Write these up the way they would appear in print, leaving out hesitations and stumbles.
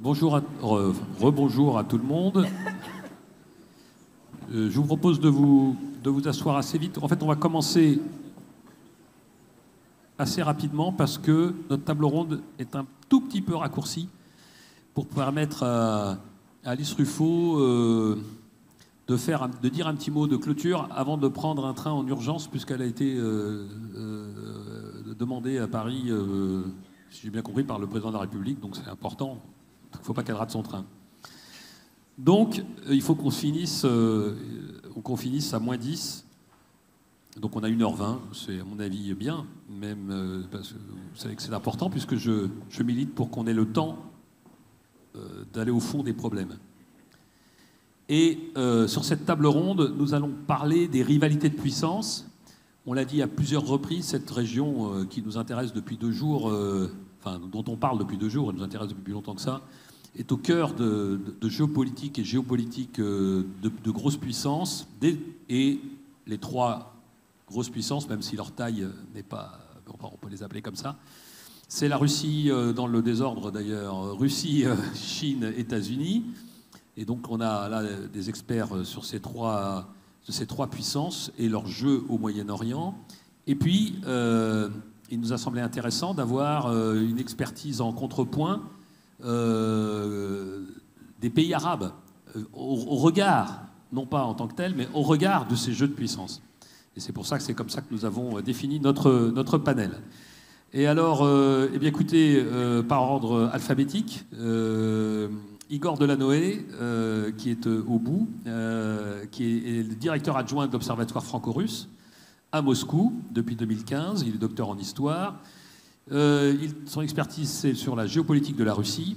Rebonjour à tout le monde. Je vous propose de vous asseoir assez vite. En fait, on va commencer assez rapidement parce que notre table ronde est un tout petit peu raccourcie pour permettre à Alice Ruffo de dire un petit mot de clôture avant de prendre un train en urgence puisqu'elle a été demandée à Paris, si j'ai bien compris, par le président de la République. Donc c'est important. Il ne faut pas qu'elle rate son train. Donc, il faut qu'on finisse à moins 10. Donc, on a 1h20. C'est, à mon avis, bien. Même, parce que vous savez que c'est important, puisque je milite pour qu'on ait le temps d'aller au fond des problèmes. Et sur cette table ronde, nous allons parler des rivalités de puissance. On l'a dit à plusieurs reprises, cette région qui nous intéresse depuis 2 jours, dont on parle depuis 2 jours, elle nous intéresse depuis plus longtemps que ça, est au cœur de géopolitique et géopolitique de grosses puissances. Et les 3 grosses puissances, même si leur taille n'est pas... on peut les appeler comme ça. C'est la Russie, dans le désordre d'ailleurs, Russie, Chine, États-Unis. Et donc on a là des experts sur ces trois puissances et leur jeu au Moyen-Orient. Et puis, il nous a semblé intéressant d'avoir une expertise en contrepoint des pays arabes, au regard, non pas en tant que tel, mais au regard de ces jeux de puissance. Et c'est pour ça que c'est comme ça que nous avons défini notre panel. Et alors, eh bien, écoutez, par ordre alphabétique, Igor Delanoë, qui est au bout, qui est le directeur adjoint de l'Observatoire franco-russe à Moscou depuis 2015. Il est docteur en histoire. Son expertise, c'est sur la géopolitique de la Russie,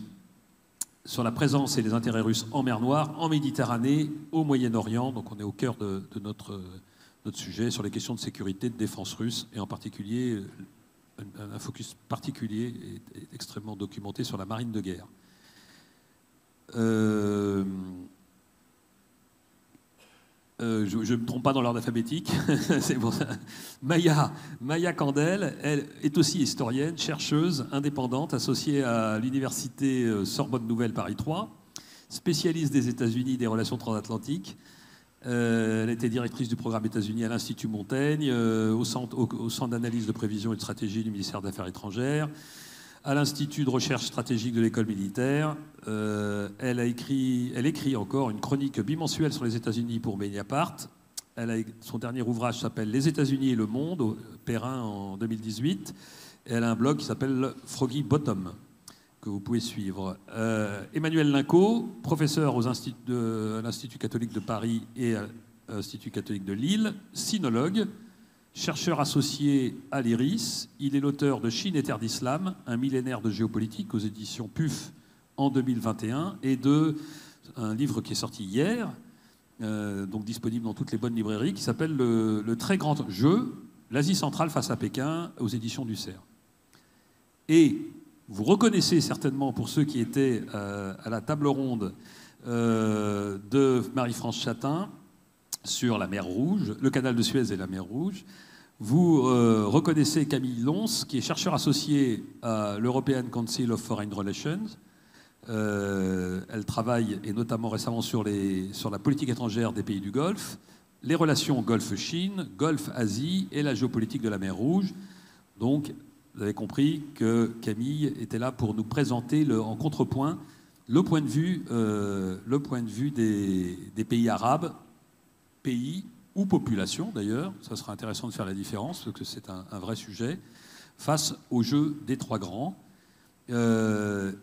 sur la présence et les intérêts russes en mer Noire, en Méditerranée, au Moyen-Orient. Donc on est au cœur de notre sujet, sur les questions de sécurité, de défense russe, et en particulier, un focus particulier et extrêmement documenté sur la marine de guerre. Je ne me trompe pas dans l'ordre alphabétique. C'est pour ça. Maya Candel, elle est aussi historienne, chercheuse, indépendante, associée à l'université Sorbonne Nouvelle Paris 3, spécialiste des États-Unis des relations transatlantiques. Elle a été directrice du programme États-Unis à l'Institut Montaigne, au Centre d'analyse de prévision et de stratégie du ministère des Affaires étrangères, à l'Institut de recherche stratégique de l'école militaire. Elle écrit encore une chronique bimensuelle sur les États-Unis pour Mediapart. Son dernier ouvrage s'appelle Les États-Unis et le monde, au Perrin en 2018. Et elle a un blog qui s'appelle Froggy Bottom, que vous pouvez suivre. Emmanuel Linco, professeur à l'Institut catholique de Paris et à l'Institut catholique de Lille, sinologue, chercheur associé à l'IRIS. Il est l'auteur de Chine et terre d'islam, un millénaire de géopolitique aux éditions PUF en 2021 et un livre qui est sorti hier, donc disponible dans toutes les bonnes librairies, qui s'appelle le très grand jeu, l'Asie centrale face à Pékin, aux éditions du CERF. Et vous reconnaissez certainement, pour ceux qui étaient à la table ronde de Marie-France Chatin, sur la mer Rouge, le canal de Suez et la mer Rouge. Vous reconnaissez Camille Lons, qui est chercheur associé à l'European Council of Foreign Relations. Elle travaille, et notamment récemment, sur la politique étrangère des pays du Golfe, les relations Golfe-Chine, Golfe-Asie et la géopolitique de la mer Rouge. Donc, vous avez compris que Camille était là pour nous présenter en contrepoint le point de vue des pays arabes, pays ou population d'ailleurs, ça sera intéressant de faire la différence, parce que c'est un vrai sujet, face au jeu des 3 grands. Je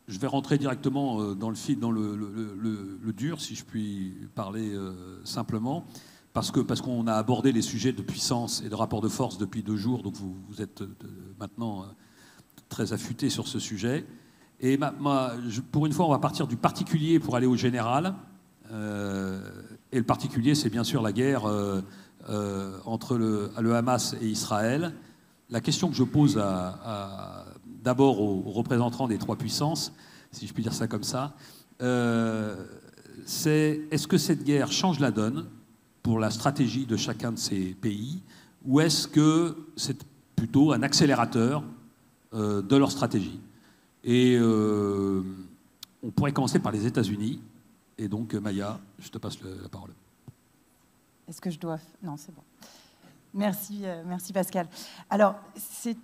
vais rentrer directement dans le dur, si je puis parler simplement, parce qu'on a abordé les sujets de puissance et de rapport de force depuis 2 jours, donc vous êtes maintenant très affûtés sur ce sujet. Et pour une fois, on va partir du particulier pour aller au général. Et le particulier, c'est bien sûr la guerre entre le Hamas et Israël. La question que je pose d'abord aux représentants des 3 puissances, si je puis dire ça comme ça, c'est est-ce que cette guerre change la donne pour la stratégie de chacun de ces pays, ou est-ce que c'est plutôt un accélérateur de leur stratégie? Et on pourrait commencer par les États-Unis. Et donc, Maya, je te passe la parole. Est-ce que je dois... Non, c'est bon. Merci Pascal. Alors, c'est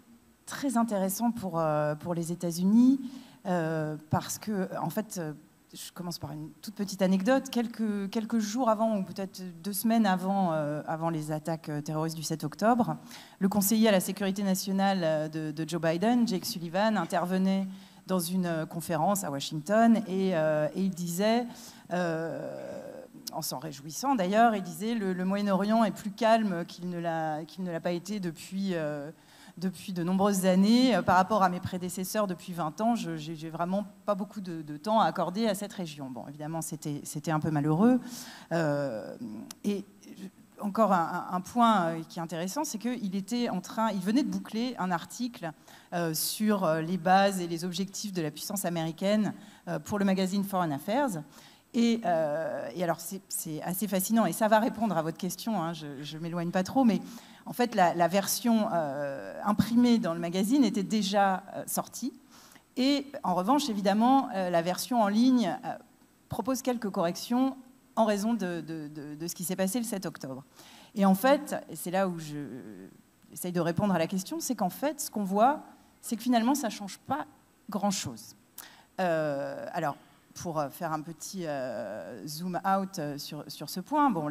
très intéressant pour les États-Unis parce que, en fait, je commence par une toute petite anecdote. Quelques jours avant, ou peut-être 2 semaines avant les attaques terroristes du 7 octobre, le conseiller à la sécurité nationale de Joe Biden, Jake Sullivan, intervenait dans une conférence à Washington et il disait... en s'en réjouissant d'ailleurs, il disait le Moyen-Orient est plus calme qu'il ne l'a pas été depuis de nombreuses années. Par rapport à mes prédécesseurs depuis 20 ans, j'ai vraiment pas beaucoup de temps à accorder à cette région. Bon, évidemment, c'était un peu malheureux. Et encore un point qui est intéressant, c'est qu'il venait de boucler un article sur les bases et les objectifs de la puissance américaine pour le magazine Foreign Affairs. Et alors, c'est assez fascinant, et ça va répondre à votre question, hein, je ne m'éloigne pas trop, mais en fait, la version imprimée dans le magazine était déjà sortie. Et en revanche, évidemment, la version en ligne propose quelques corrections en raison de ce qui s'est passé le 7 octobre. Et en fait, et c'est là où j'essaye de répondre à la question, c'est qu'en fait, ce qu'on voit, c'est que finalement, ça ne change pas grand-chose. Alors, pour faire un petit zoom out sur ce point, bon,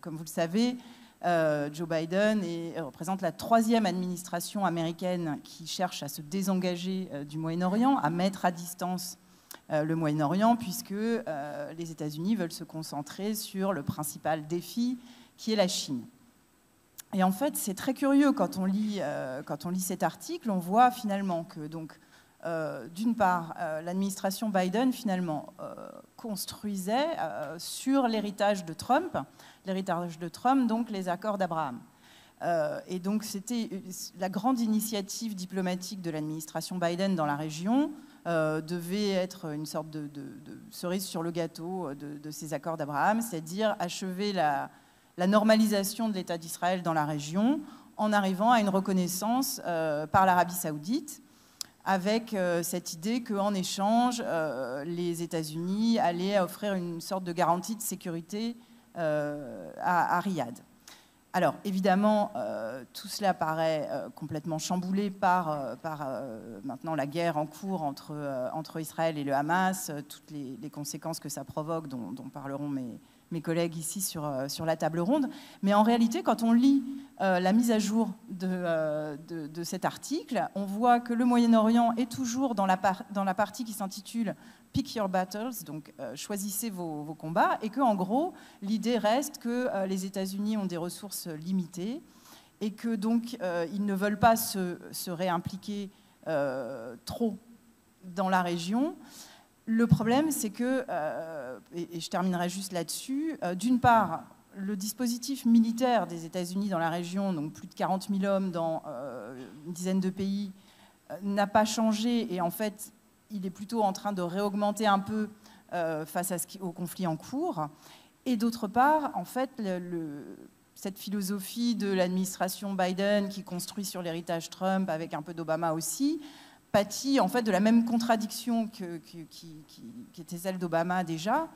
comme vous le savez, Joe Biden représente la 3e administration américaine qui cherche à se désengager du Moyen-Orient, à mettre à distance le Moyen-Orient, puisque les États-Unis veulent se concentrer sur le principal défi, qui est la Chine. Et en fait, c'est très curieux quand on lit cet article, on voit finalement que donc d'une part, l'administration Biden, finalement, construisait sur l'héritage de Trump, donc les accords d'Abraham. Et donc, c'était la grande initiative diplomatique de l'administration Biden dans la région devait être une sorte de cerise sur le gâteau de ces accords d'Abraham, c'est-à-dire achever la normalisation de l'État d'Israël dans la région en arrivant à une reconnaissance par l'Arabie saoudite, avec cette idée qu'en échange, les États-Unis allaient offrir une sorte de garantie de sécurité à Riyad. Alors, évidemment, tout cela paraît complètement chamboulé par maintenant la guerre en cours entre Israël et le Hamas, toutes les conséquences que ça provoque, dont parleront mes collègues ici sur la table ronde. Mais en réalité, quand on lit la mise à jour de cet article, on voit que le Moyen-Orient est toujours dans la partie qui s'intitule « Pick your battles », donc choisissez vos combats, et qu'en gros, l'idée reste que les États-Unis ont des ressources limitées et que donc ils ne veulent pas se réimpliquer trop dans la région. Le problème, c'est que, et je terminerai juste là-dessus, d'une part, le dispositif militaire des États-Unis dans la région, donc plus de 40 000 hommes dans une dizaine de pays, n'a pas changé, et en fait, il est plutôt en train de réaugmenter un peu face au conflit en cours. Et d'autre part, en fait, cette philosophie de l'administration Biden qui construit sur l'héritage Trump, avec un peu d'Obama aussi, pâtit en fait de la même contradiction qui était celle d'Obama déjà,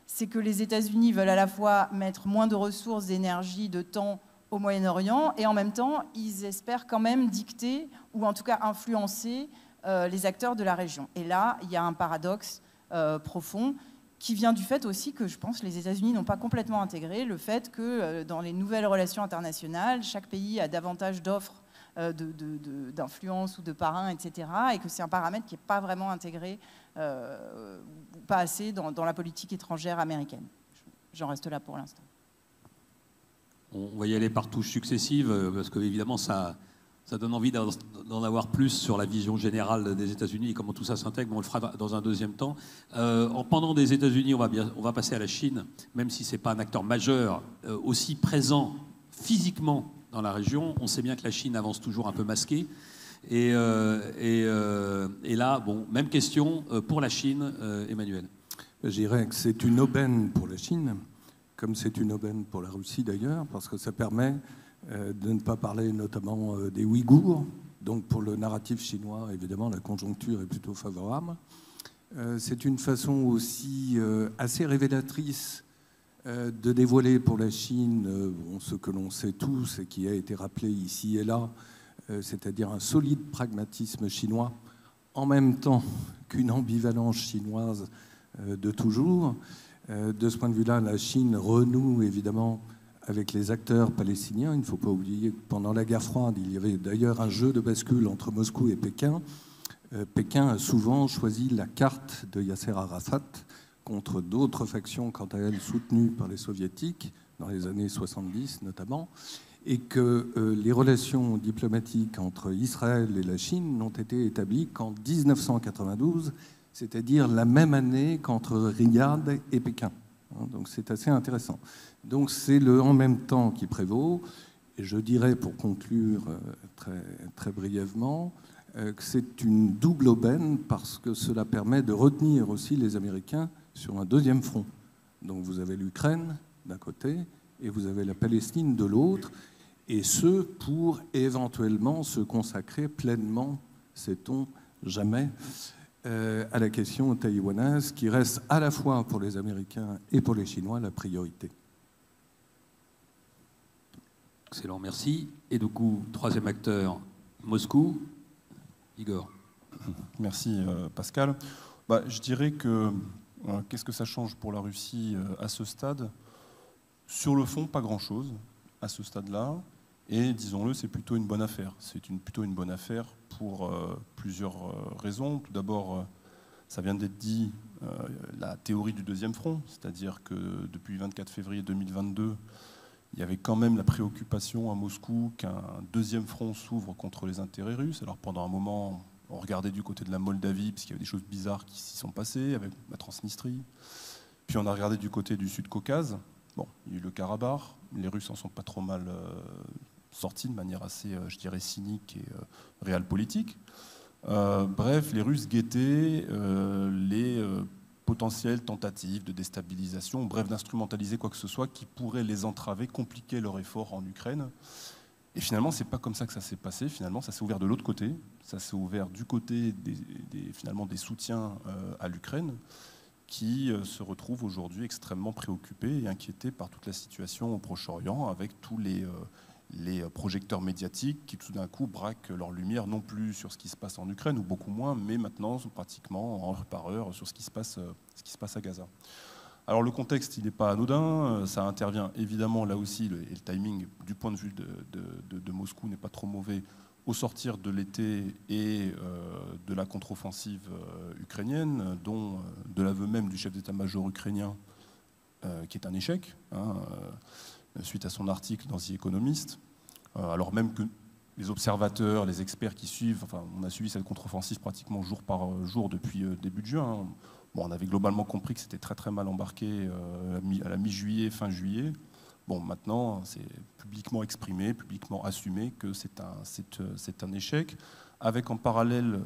c'est que les États-Unis veulent à la fois mettre moins de ressources, d'énergie, de temps au Moyen-Orient, et en même temps, ils espèrent quand même dicter, ou en tout cas influencer, les acteurs de la région. Et là, il y a un paradoxe profond qui vient du fait aussi que, je pense, les États-Unis n'ont pas complètement intégré le fait que dans les nouvelles relations internationales, chaque pays a davantage d'offres d'influence ou de parrain, etc., et que c'est un paramètre qui n'est pas vraiment intégré, pas assez dans la politique étrangère américaine. J'en reste là pour l'instant. On va y aller par touches successives, parce qu'évidemment, ça donne envie d'en avoir plus sur la vision générale des États-Unis et comment tout ça s'intègre, mais on le fera dans un deuxième temps. En pendant des États-Unis, on va passer à la Chine, même si ce n'est pas un acteur majeur, aussi présent physiquement dans la région. On sait bien que la Chine avance toujours un peu masquée. Et là, bon, même question pour la Chine, Emmanuel. Je dirais que c'est une aubaine pour la Chine, comme c'est une aubaine pour la Russie d'ailleurs, parce que ça permet de ne pas parler notamment des Ouïghours, Donc pour le narratif chinois, évidemment, la conjoncture est plutôt favorable. C'est une façon aussi assez révélatrice de dévoiler pour la Chine ce que l'on sait tous et qui a été rappelé ici et là, c'est-à-dire un solide pragmatisme chinois, en même temps qu'une ambivalence chinoise de toujours. De ce point de vue-là, la Chine renoue évidemment avec les acteurs palestiniens. Il ne faut pas oublier que pendant la guerre froide, il y avait d'ailleurs un jeu de bascule entre Moscou et Pékin. Pékin a souvent choisi la carte de Yasser Arafat contre d'autres factions, quant à elles, soutenues par les soviétiques, dans les années 70 notamment, et que les relations diplomatiques entre Israël et la Chine n'ont été établies qu'en 1992, c'est-à-dire la même année qu'entre Riyad et Pékin. Donc c'est assez intéressant. Donc c'est le en même temps qui prévaut. Et je dirais, pour conclure très, très brièvement, que c'est une double aubaine parce que cela permet de retenir aussi les Américains sur un deuxième front. Donc vous avez l'Ukraine d'un côté et vous avez la Palestine de l'autre, et ce pour éventuellement se consacrer pleinement, sait-on jamais, à la question taïwanaise qui reste à la fois pour les Américains et pour les Chinois la priorité. Excellent, merci. Et du coup, troisième acteur, Moscou. Igor. Merci Pascal. Je dirais que qu'est-ce que ça change pour la Russie à ce stade? Sur le fond, pas grand-chose à ce stade-là. Et disons-le, c'est plutôt une bonne affaire. C'est plutôt une bonne affaire pour plusieurs raisons. Tout d'abord, ça vient d'être dit, la théorie du deuxième front, c'est-à-dire que depuis le 24 février 2022, il y avait quand même la préoccupation à Moscou qu'un deuxième front s'ouvre contre les intérêts russes. Alors pendant un moment, on regardait du côté de la Moldavie, parce qu'il y avait des choses bizarres qui s'y sont passées, avec la Transnistrie. Puis on a regardé du côté du Sud-Caucase. Bon, il y a eu le Karabakh. Les Russes en sont pas trop mal sortis de manière assez, je dirais, cynique et réalpolitique. Bref, les Russes guettaient les potentielles tentatives de déstabilisation, bref, d'instrumentaliser quoi que ce soit qui pourrait les entraver, compliquer leur effort en Ukraine. Et finalement, c'est pas comme ça que ça s'est passé. Finalement, ça s'est ouvert de l'autre côté. Ça s'est ouvert du côté finalement des soutiens à l'Ukraine, qui se retrouvent aujourd'hui extrêmement préoccupés et inquiétés par toute la situation au Proche-Orient, avec tous les projecteurs médiatiques qui tout d'un coup braquent leur lumière non plus sur ce qui se passe en Ukraine, ou beaucoup moins, mais maintenant pratiquement heure par heure sur ce qui se passe à Gaza. Alors le contexte, il n'est pas anodin, ça intervient évidemment là aussi, et le timing du point de vue de Moscou n'est pas trop mauvais, au sortir de l'été et de la contre-offensive ukrainienne, dont de l'aveu même du chef d'état-major ukrainien, qui est un échec, suite à son article dans The Economist, alors même que les observateurs, les experts qui suivent, enfin, on a suivi cette contre-offensive pratiquement jour par jour depuis début de juin. Bon, on avait globalement compris que c'était très très mal embarqué à la mi-juillet, fin juillet. Bon, maintenant, c'est publiquement exprimé, publiquement assumé que c'est un échec, avec en parallèle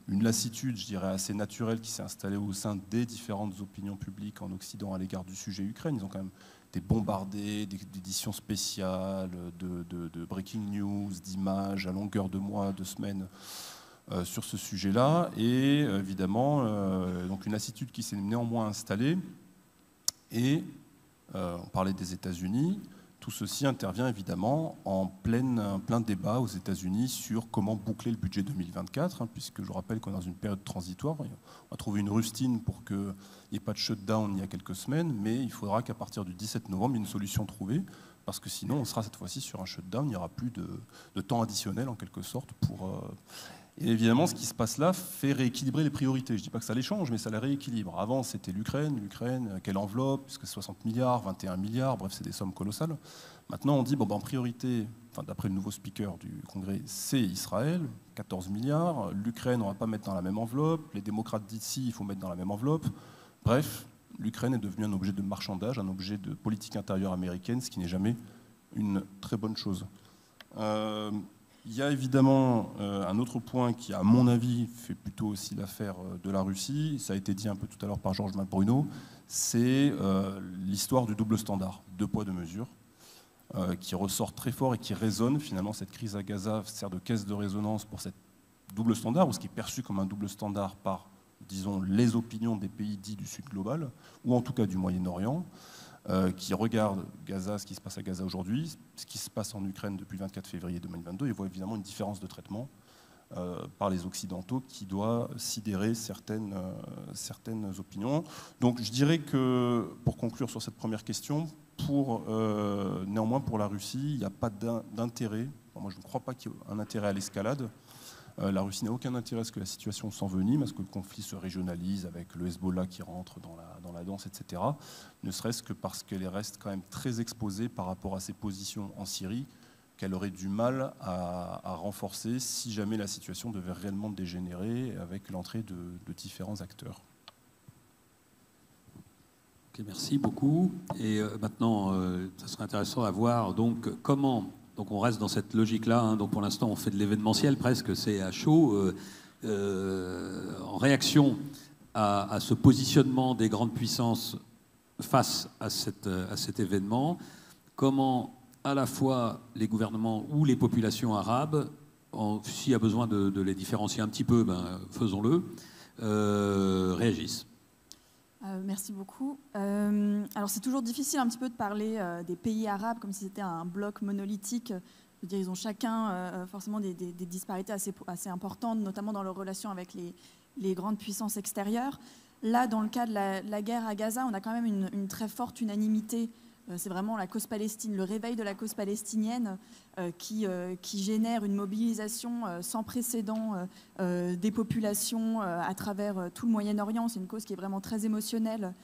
une lassitude, je dirais, assez naturelle qui s'est installée au sein des différentes opinions publiques en Occident à l'égard du sujet Ukraine. Ils ont quand même été bombardés d'éditions spéciales, de breaking news, d'images à longueur de mois, de semaines sur ce sujet-là. Et évidemment, donc une lassitude qui s'est néanmoins installée. Et on parlait des États-Unis. Tout ceci intervient évidemment en plein débat aux États-Unis sur comment boucler le budget 2024, puisque je rappelle qu'on est dans une période transitoire. On a trouvé une rustine pour qu'il n'y ait pas de shutdown il y a quelques semaines, mais il faudra qu'à partir du 17 novembre, il y ait une solution trouvée, parce que sinon on sera cette fois-ci sur un shutdown, il n'y aura plus de temps additionnel en quelque sorte pour... Et évidemment, ce qui se passe là fait rééquilibrer les priorités. Je ne dis pas que ça les change, mais ça les rééquilibre. Avant, c'était l'Ukraine, quelle enveloppe, puisque 60 milliards, 21 milliards, bref, c'est des sommes colossales. Maintenant, on dit, en priorité, d'après le nouveau speaker du Congrès, c'est Israël, 14 milliards. L'Ukraine, on ne va pas mettre dans la même enveloppe. Les démocrates d'ici, il faut mettre dans la même enveloppe. Bref, l'Ukraine est devenue un objet de marchandage, un objet de politique intérieure américaine, ce qui n'est jamais une très bonne chose. Il y a évidemment un autre point qui, à mon avis, fait plutôt aussi l'affaire de la Russie. Ça a été dit un peu tout à l'heure par Georges Bruno. C'est l'histoire du double standard, deux poids, deux mesures. qui ressort très fort et qui résonne. Finalement, cette crise à Gaza sert de caisse de résonance pour cette double standard, ou ce qui est perçu comme un double standard par, disons, les opinions des pays dits du Sud global, ou en tout cas du Moyen-Orient, qui regardent Gaza, ce qui se passe à Gaza aujourd'hui, ce qui se passe en Ukraine depuis le 24 février 2022, et voient évidemment une différence de traitement par les Occidentaux qui doit sidérer certaines opinions. Donc je dirais que, pour conclure sur cette première question, néanmoins pour la Russie, il n'y a pas d'intérêt, moi je ne crois pas qu'il y ait un intérêt à l'escalade. La Russie n'a aucun intérêt à ce que la situation s'envenime, à ce que le conflit se régionalise avec le Hezbollah qui rentre dans la danse, etc. Ne serait-ce que parce qu'elle reste quand même très exposée par rapport à ses positions en Syrie, qu'elle aurait du mal à renforcer si jamais la situation devait réellement dégénérer avec l'entrée de différents acteurs. Okay, merci beaucoup. Et maintenant, ça serait intéressant à voir donc, comment... Donc on reste dans cette logique-là. Hein. Donc pour l'instant, on fait de l'événementiel presque, c'est à chaud. En réaction à ce positionnement des grandes puissances face à cet événement, comment à la fois les gouvernements ou les populations arabes, s'il y a besoin de les différencier un petit peu, faisons-le, réagissent. Merci beaucoup. Alors c'est toujours difficile un petit peu de parler des pays arabes comme si c'était un bloc monolithique. Je veux dire, ils ont chacun forcément des disparités assez importantes, notamment dans leurs relations avec les grandes puissances extérieures. Là, dans le cas de la guerre à Gaza, on a quand même une très forte unanimité. C'est vraiment la cause palestinienne, le réveil de la cause palestinienne qui génère une mobilisation sans précédent des populations à travers tout le Moyen-Orient. C'est une cause qui est vraiment très émotionnelle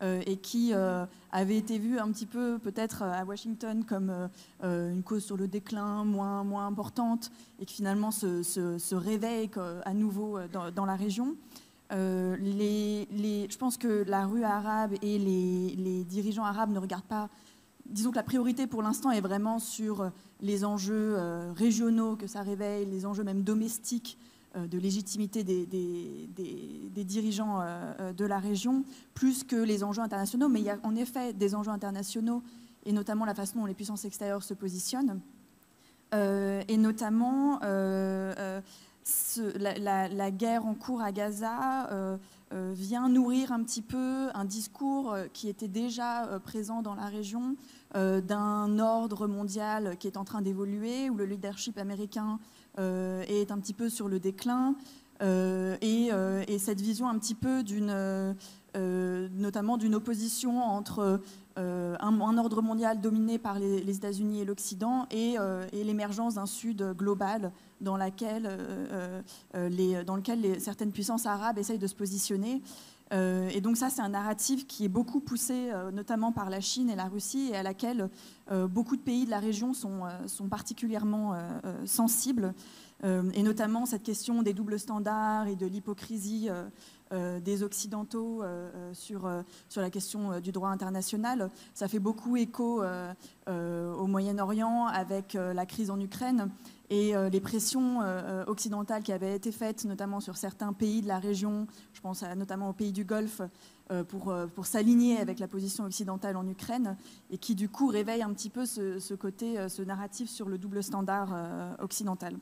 et qui avait été vue un petit peu peut-être à Washington comme une cause sur le déclin, moins importante, et qui finalement se réveille à nouveau dans la région. Je pense que la rue arabe et les dirigeants arabes ne regardent pas. Disons que la priorité pour l'instant est vraiment sur les enjeux régionaux que ça réveille, les enjeux même domestiques de légitimité des dirigeants de la région, plus que les enjeux internationaux. Mais il y a en effet des enjeux internationaux, et notamment la façon dont les puissances extérieures se positionnent, et notamment la guerre en cours à Gaza vient nourrir un petit peu un discours qui était déjà présent dans la région, d'un ordre mondial qui est en train d'évoluer, où le leadership américain est un petit peu sur le déclin, et cette vision un petit peu notamment d'une opposition entre un ordre mondial dominé par les États-Unis et l'Occident et l'émergence d'un Sud global dans lequel certaines puissances arabes essayent de se positionner. Et donc ça, c'est un narratif qui est beaucoup poussé, notamment par la Chine et la Russie, et à laquelle beaucoup de pays de la région sont particulièrement sensibles, et notamment cette question des doubles standards et de l'hypocrisie des Occidentaux sur la question du droit international. Ça fait beaucoup écho au Moyen-Orient avec la crise en Ukraine et les pressions occidentales qui avaient été faites, notamment sur certains pays de la région, je pense notamment aux pays du Golfe, pour s'aligner avec la position occidentale en Ukraine, et qui du coup réveille un petit peu ce narratif sur le double standard occidental.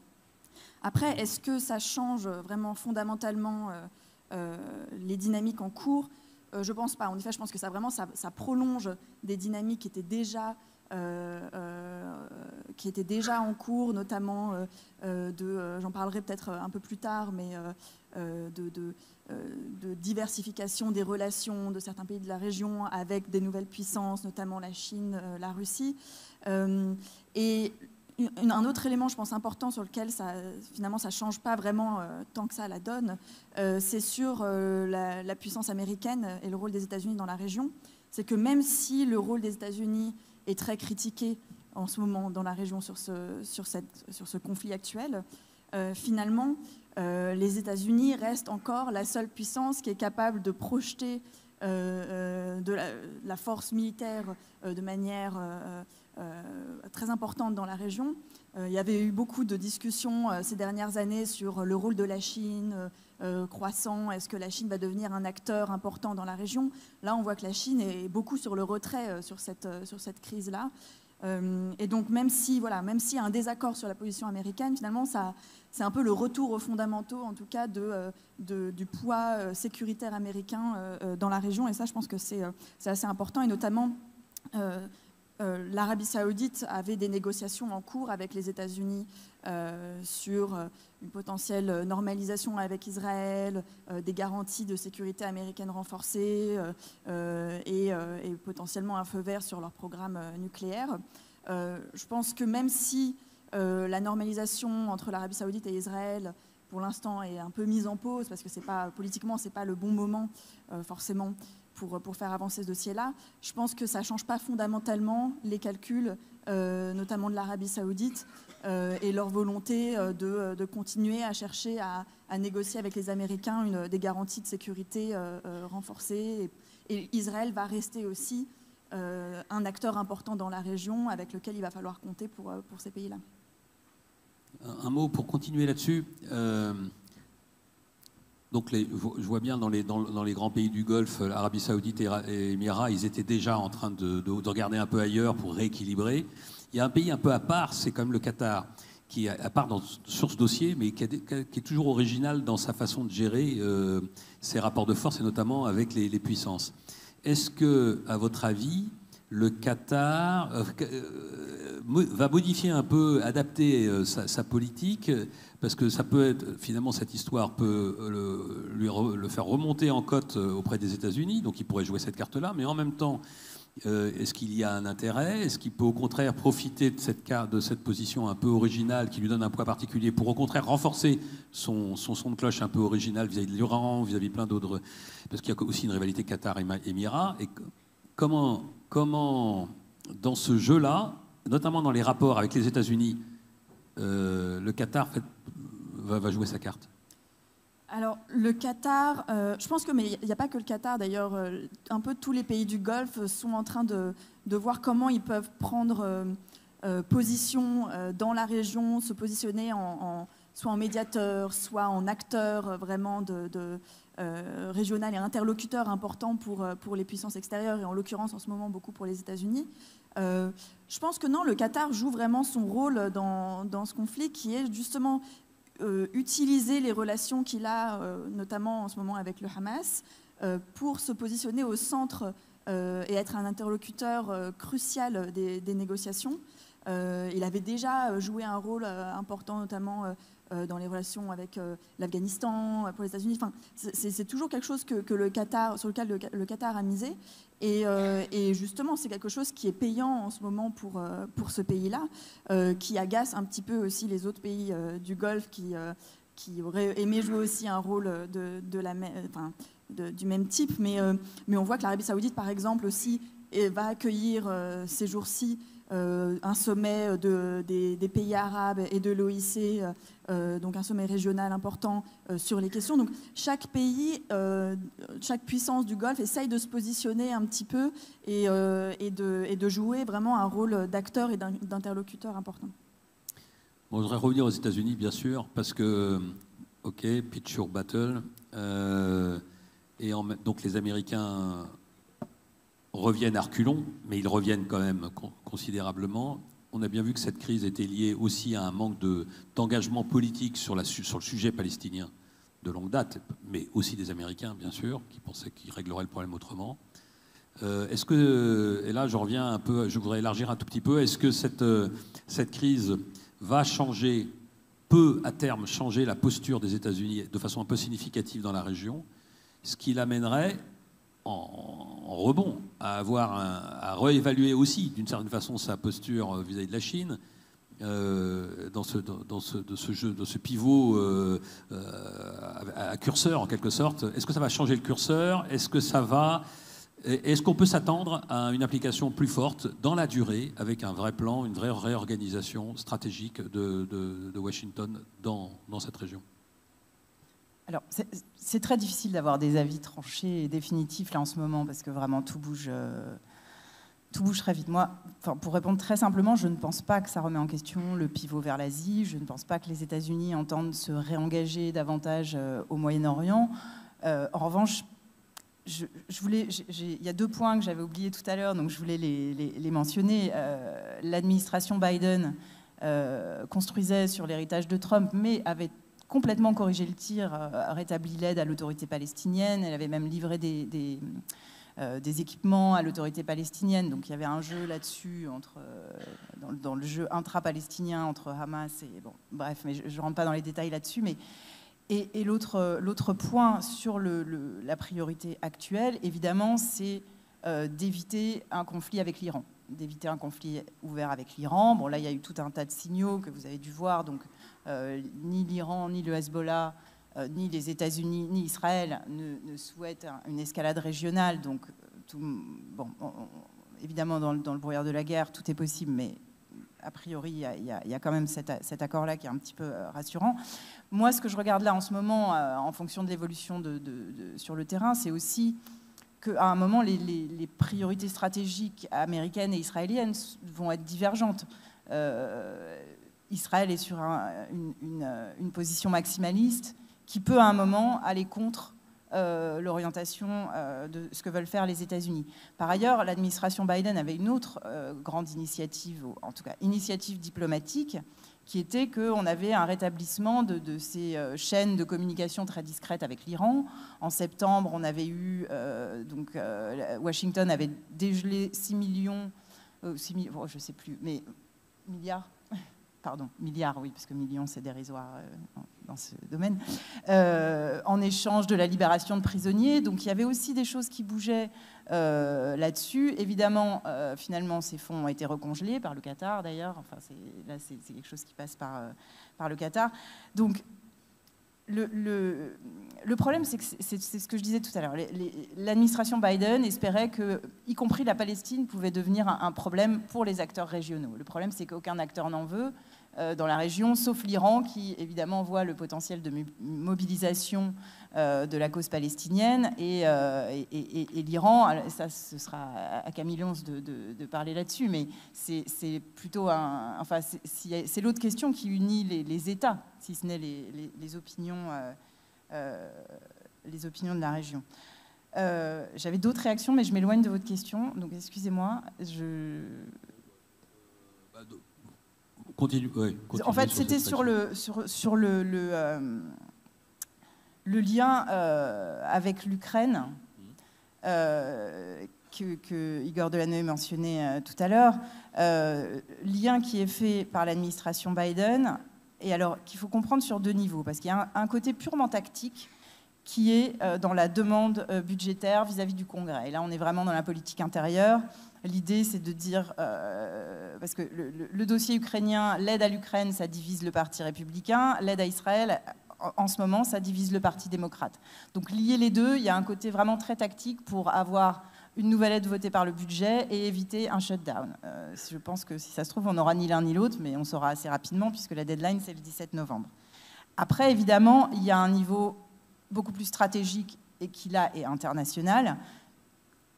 Après, est-ce que ça change vraiment fondamentalement les dynamiques en cours? Je ne pense pas. En effet, je pense que ça prolonge des dynamiques qui étaient déjà en cours, notamment j'en parlerai peut-être un peu plus tard, mais de diversification des relations de certains pays de la région avec des nouvelles puissances, notamment la Chine, la Russie. Et un autre élément, je pense, important sur lequel finalement ça ne change pas vraiment tant que ça la donne, c'est sur la puissance américaine et le rôle des États-Unis dans la région. C'est que même si le rôle des États-Unis est très critiqué en ce moment dans la région sur ce conflit actuel, finalement, les États-Unis restent encore la seule puissance qui est capable de projeter de la force militaire de manière très importante dans la région. Il y avait eu beaucoup de discussions ces dernières années sur le rôle de la Chine croissant. Est-ce que la Chine va devenir un acteur important dans la région? Là, on voit que la Chine est beaucoup sur le retrait sur cette crise-là. Et donc même s'il y a un désaccord sur la position américaine, finalement, c'est un peu le retour aux fondamentaux, en tout cas, du poids sécuritaire américain dans la région. Et ça, je pense que c'est assez important. Et notamment, l'Arabie saoudite avait des négociations en cours avec les États-Unis sur une potentielle normalisation avec Israël, des garanties de sécurité américaine renforcées et potentiellement un feu vert sur leur programme nucléaire. Je pense que même si la normalisation entre l'Arabie saoudite et Israël, pour l'instant, est un peu mise en pause, parce que politiquement, ce n'est pas le bon moment, forcément, pour faire avancer ce dossier-là, je pense que ça ne change pas fondamentalement les calculs, notamment de l'Arabie saoudite, et leur volonté de continuer à chercher à négocier avec les Américains des garanties de sécurité renforcées. Et Israël va rester aussi un acteur important dans la région avec lequel il va falloir compter pour ces pays-là. Un mot pour continuer là-dessus. Donc je vois bien dans les grands pays du Golfe, Arabie Saoudite et Émirats, ils étaient déjà en train de regarder un peu ailleurs pour rééquilibrer. Il y a un pays un peu à part, c'est quand même le Qatar, qui est à part sur ce dossier, mais qui est toujours original dans sa façon de gérer ses rapports de force, et notamment avec les puissances. Est-ce que, à votre avis, le Qatar va modifier un peu, adapter sa politique, parce que ça peut être, finalement, cette histoire peut le faire remonter en cote auprès des États-Unis, donc il pourrait jouer cette carte-là, mais en même temps, est-ce qu'il y a un intérêt? Est-ce qu'il peut au contraire profiter de cette position un peu originale qui lui donne un poids particulier pour au contraire renforcer son son de cloche un peu original vis-à-vis de l'Iran, vis-à-vis plein d'autres, parce qu'il y a aussi une rivalité Qatar-Émirats. Et comment, dans ce jeu-là, notamment dans les rapports avec les États-Unis, le Qatar va jouer sa carte? Alors, le Qatar, je pense que, mais il n'y a pas que le Qatar, d'ailleurs, un peu tous les pays du Golfe sont en train de voir comment ils peuvent prendre position dans la région, se positionner soit en médiateur, soit en acteur vraiment régional et interlocuteur important pour les puissances extérieures, et en l'occurrence, en ce moment, beaucoup pour les États-Unis. Je pense que non, le Qatar joue vraiment son rôle dans ce conflit, qui est justement utiliser les relations qu'il a, notamment en ce moment avec le Hamas, pour se positionner au centre et être un interlocuteur crucial des négociations. Il avait déjà joué un rôle important, notamment dans les relations avec l'Afghanistan, pour les États-Unis. Enfin, c'est toujours quelque chose sur lequel le Qatar a misé. Et justement, c'est quelque chose qui est payant en ce moment pour ce pays-là, qui agace un petit peu aussi les autres pays du Golfe qui auraient aimé jouer aussi un rôle du même type. Mais on voit que l'Arabie saoudite, par exemple, aussi va accueillir ces jours-ci un sommet des pays arabes et de l'OIC, donc un sommet régional important sur les questions. Donc chaque pays, chaque puissance du Golfe essaye de se positionner un petit peu et de jouer vraiment un rôle d'acteur et d'interlocuteur important. Bon, je voudrais revenir aux États-Unis, bien sûr, parce que, OK, pitch or battle, donc les Américains reviennent à reculons, mais ils reviennent quand même considérablement. On a bien vu que cette crise était liée aussi à un manque d'engagement politique sur le sujet palestinien de longue date, mais aussi des Américains, bien sûr, qui pensaient qu'ils régleraient le problème autrement. Est-ce que, et là je reviens un peu, je voudrais élargir un tout petit peu, est-ce que cette crise va peut à terme changer la posture des États-Unis de façon un peu significative dans la région, ce qui l'amènerait en rebond à réévaluer aussi d'une certaine façon sa posture vis-à-vis de la Chine dans ce pivot à curseur en quelque sorte. Est-ce que ça va changer le curseur? Est-ce qu'on peut s'attendre à une application plus forte dans la durée avec un vrai plan, une vraie réorganisation stratégique de Washington dans cette région? Alors, c'est très difficile d'avoir des avis tranchés et définitifs là en ce moment, parce que vraiment tout bouge très vite. Moi, pour répondre très simplement, je ne pense pas que ça remet en question le pivot vers l'Asie. Je ne pense pas que les États-Unis entendent se réengager davantage au Moyen-Orient. En revanche, il y a 2 points que j'avais oubliés tout à l'heure, donc je voulais les mentionner. L'administration Biden construisait sur l'héritage de Trump, mais avait complètement corrigé le tir, rétabli l'aide à l'autorité palestinienne. Elle avait même livré des équipements à l'autorité palestinienne. Donc il y avait un jeu là-dessus dans le jeu intra-palestinien entre Hamas et bref, mais je ne rentre pas dans les détails là-dessus. Et l'autre point sur la priorité actuelle, évidemment, c'est d'éviter un conflit avec l'Iran, d'éviter un conflit ouvert avec l'Iran. Bon, là, il y a eu tout un tas de signaux que vous avez dû voir. Donc, ni l'Iran, ni le Hezbollah, ni les États-Unis, ni Israël ne souhaitent une escalade régionale. Donc, évidemment, dans le brouillard de la guerre, tout est possible, mais a priori, il y a quand même cet accord-là qui est un petit peu rassurant. Moi, ce que je regarde là en ce moment, en fonction de l'évolution sur le terrain, c'est aussi qu'à un moment, les priorités stratégiques américaines et israéliennes vont être divergentes. Israël est sur une position maximaliste qui peut à un moment aller contre l'orientation de ce que veulent faire les États-Unis. Par ailleurs, l'administration Biden avait une autre grande initiative, ou en tout cas initiative diplomatique, qui était qu'on avait un rétablissement de ces chaînes de communication très discrètes avec l'Iran. En septembre, on avait eu, Washington avait dégelé 6 millions, je ne sais plus, mais milliards. Pardon, milliards, oui, parce que millions, c'est dérisoire dans ce domaine, en échange de la libération de prisonniers. Donc il y avait aussi des choses qui bougeaient là-dessus. Évidemment, finalement, ces fonds ont été recongelés par le Qatar, d'ailleurs. Enfin, là, c'est quelque chose qui passe par le Qatar. Donc, le problème, c'est que c'est ce que je disais tout à l'heure. L'administration Biden espérait que, y compris la Palestine, pouvait devenir un problème pour les acteurs régionaux. Le problème, c'est qu'aucun acteur n'en veut dans la région, sauf l'Iran, qui évidemment voit le potentiel de mobilisation de la cause palestinienne. Et l'Iran, ça, ce sera à Camille Lons de parler là-dessus, mais c'est plutôt c'est l'autre question qui unit les États, si ce n'est les opinions de la région. J'avais d'autres réactions, mais je m'éloigne de votre question, donc excusez-moi. Continue. En fait, c'était sur le lien avec l'Ukraine que Igor Delanoë mentionnait tout à l'heure, lien qui est fait par l'administration Biden, et alors qu'il faut comprendre sur 2 niveaux, parce qu'il y a un côté purement tactique qui est dans la demande budgétaire vis-à-vis du Congrès. Et là, on est vraiment dans la politique intérieure. L'idée, c'est de dire, parce que le dossier ukrainien, l'aide à l'Ukraine, ça divise le Parti républicain, l'aide à Israël, en ce moment, ça divise le Parti démocrate. Donc lier les deux, il y a un côté vraiment très tactique pour avoir une nouvelle aide votée par le budget et éviter un shutdown. Je pense que si ça se trouve, on n'aura ni l'un ni l'autre, mais on saura assez rapidement, puisque la deadline, c'est le 17 novembre. Après, évidemment, il y a un niveau beaucoup plus stratégique et qui, là, est international,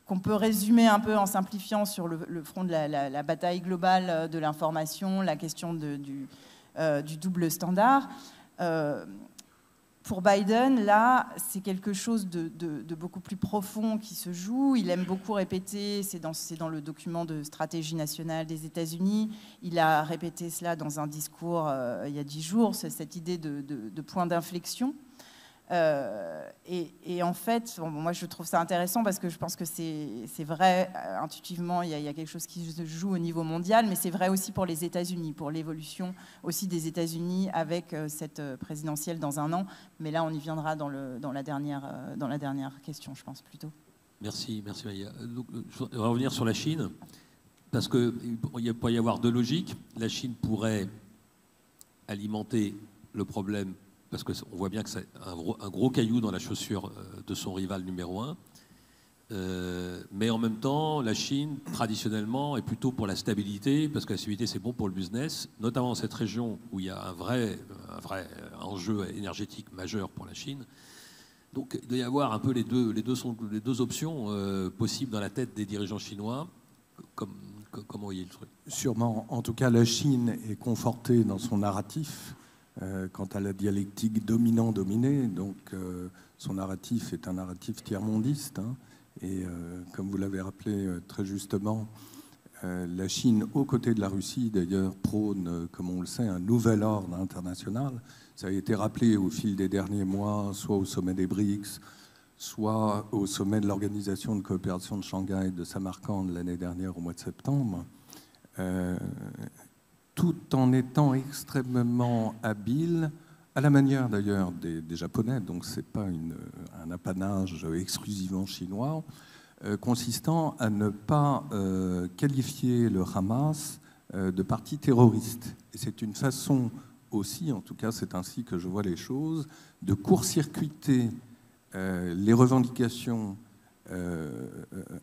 qu'on peut résumer un peu en simplifiant sur le front de la bataille globale de l'information, la question du double standard. Pour Biden, là, c'est quelque chose de beaucoup plus profond qui se joue. Il aime beaucoup répéter, c'est dans le document de stratégie nationale des États-Unis, il a répété cela dans un discours il y a 10 jours, c'est cette idée de point d'inflexion. Et en fait, moi je trouve ça intéressant parce que je pense que c'est vrai, intuitivement, il y a quelque chose qui se joue au niveau mondial, mais c'est vrai aussi pour les États-Unis, pour l'évolution aussi des États-Unis avec cette présidentielle dans 1 an. Mais là, on y viendra dans la dernière question, je pense plutôt. Merci Maïa. Donc, je vais revenir sur la Chine, parce qu'il pourrait y avoir 2 logiques. La Chine pourrait alimenter le problème, parce qu'on voit bien que c'est un gros caillou dans la chaussure de son rival numéro 1. Mais en même temps, la Chine, traditionnellement, est plutôt pour la stabilité, parce que la stabilité, c'est bon pour le business, notamment dans cette région où il y a un vrai enjeu énergétique majeur pour la Chine. Donc il doit y avoir un peu les deux options possibles dans la tête des dirigeants chinois. Comment voyez le truc ? Sûrement. En tout cas, la Chine est confortée dans son narratif quant à la dialectique dominant-dominé. Donc, son narratif est un narratif tiers-mondiste. Hein, et comme vous l'avez rappelé très justement, la Chine, aux côtés de la Russie, d'ailleurs, prône, comme on le sait, un nouvel ordre international. Ça a été rappelé au fil des derniers mois, soit au sommet des BRICS, soit au sommet de l'Organisation de coopération de Shanghai de Samarcande l'année dernière, au mois de septembre, tout en étant extrêmement habile, à la manière d'ailleurs des Japonais, donc ce n'est pas un apanage exclusivement chinois, consistant à ne pas qualifier le Hamas de parti terroriste. Et c'est une façon aussi, en tout cas c'est ainsi que je vois les choses, de court-circuiter les revendications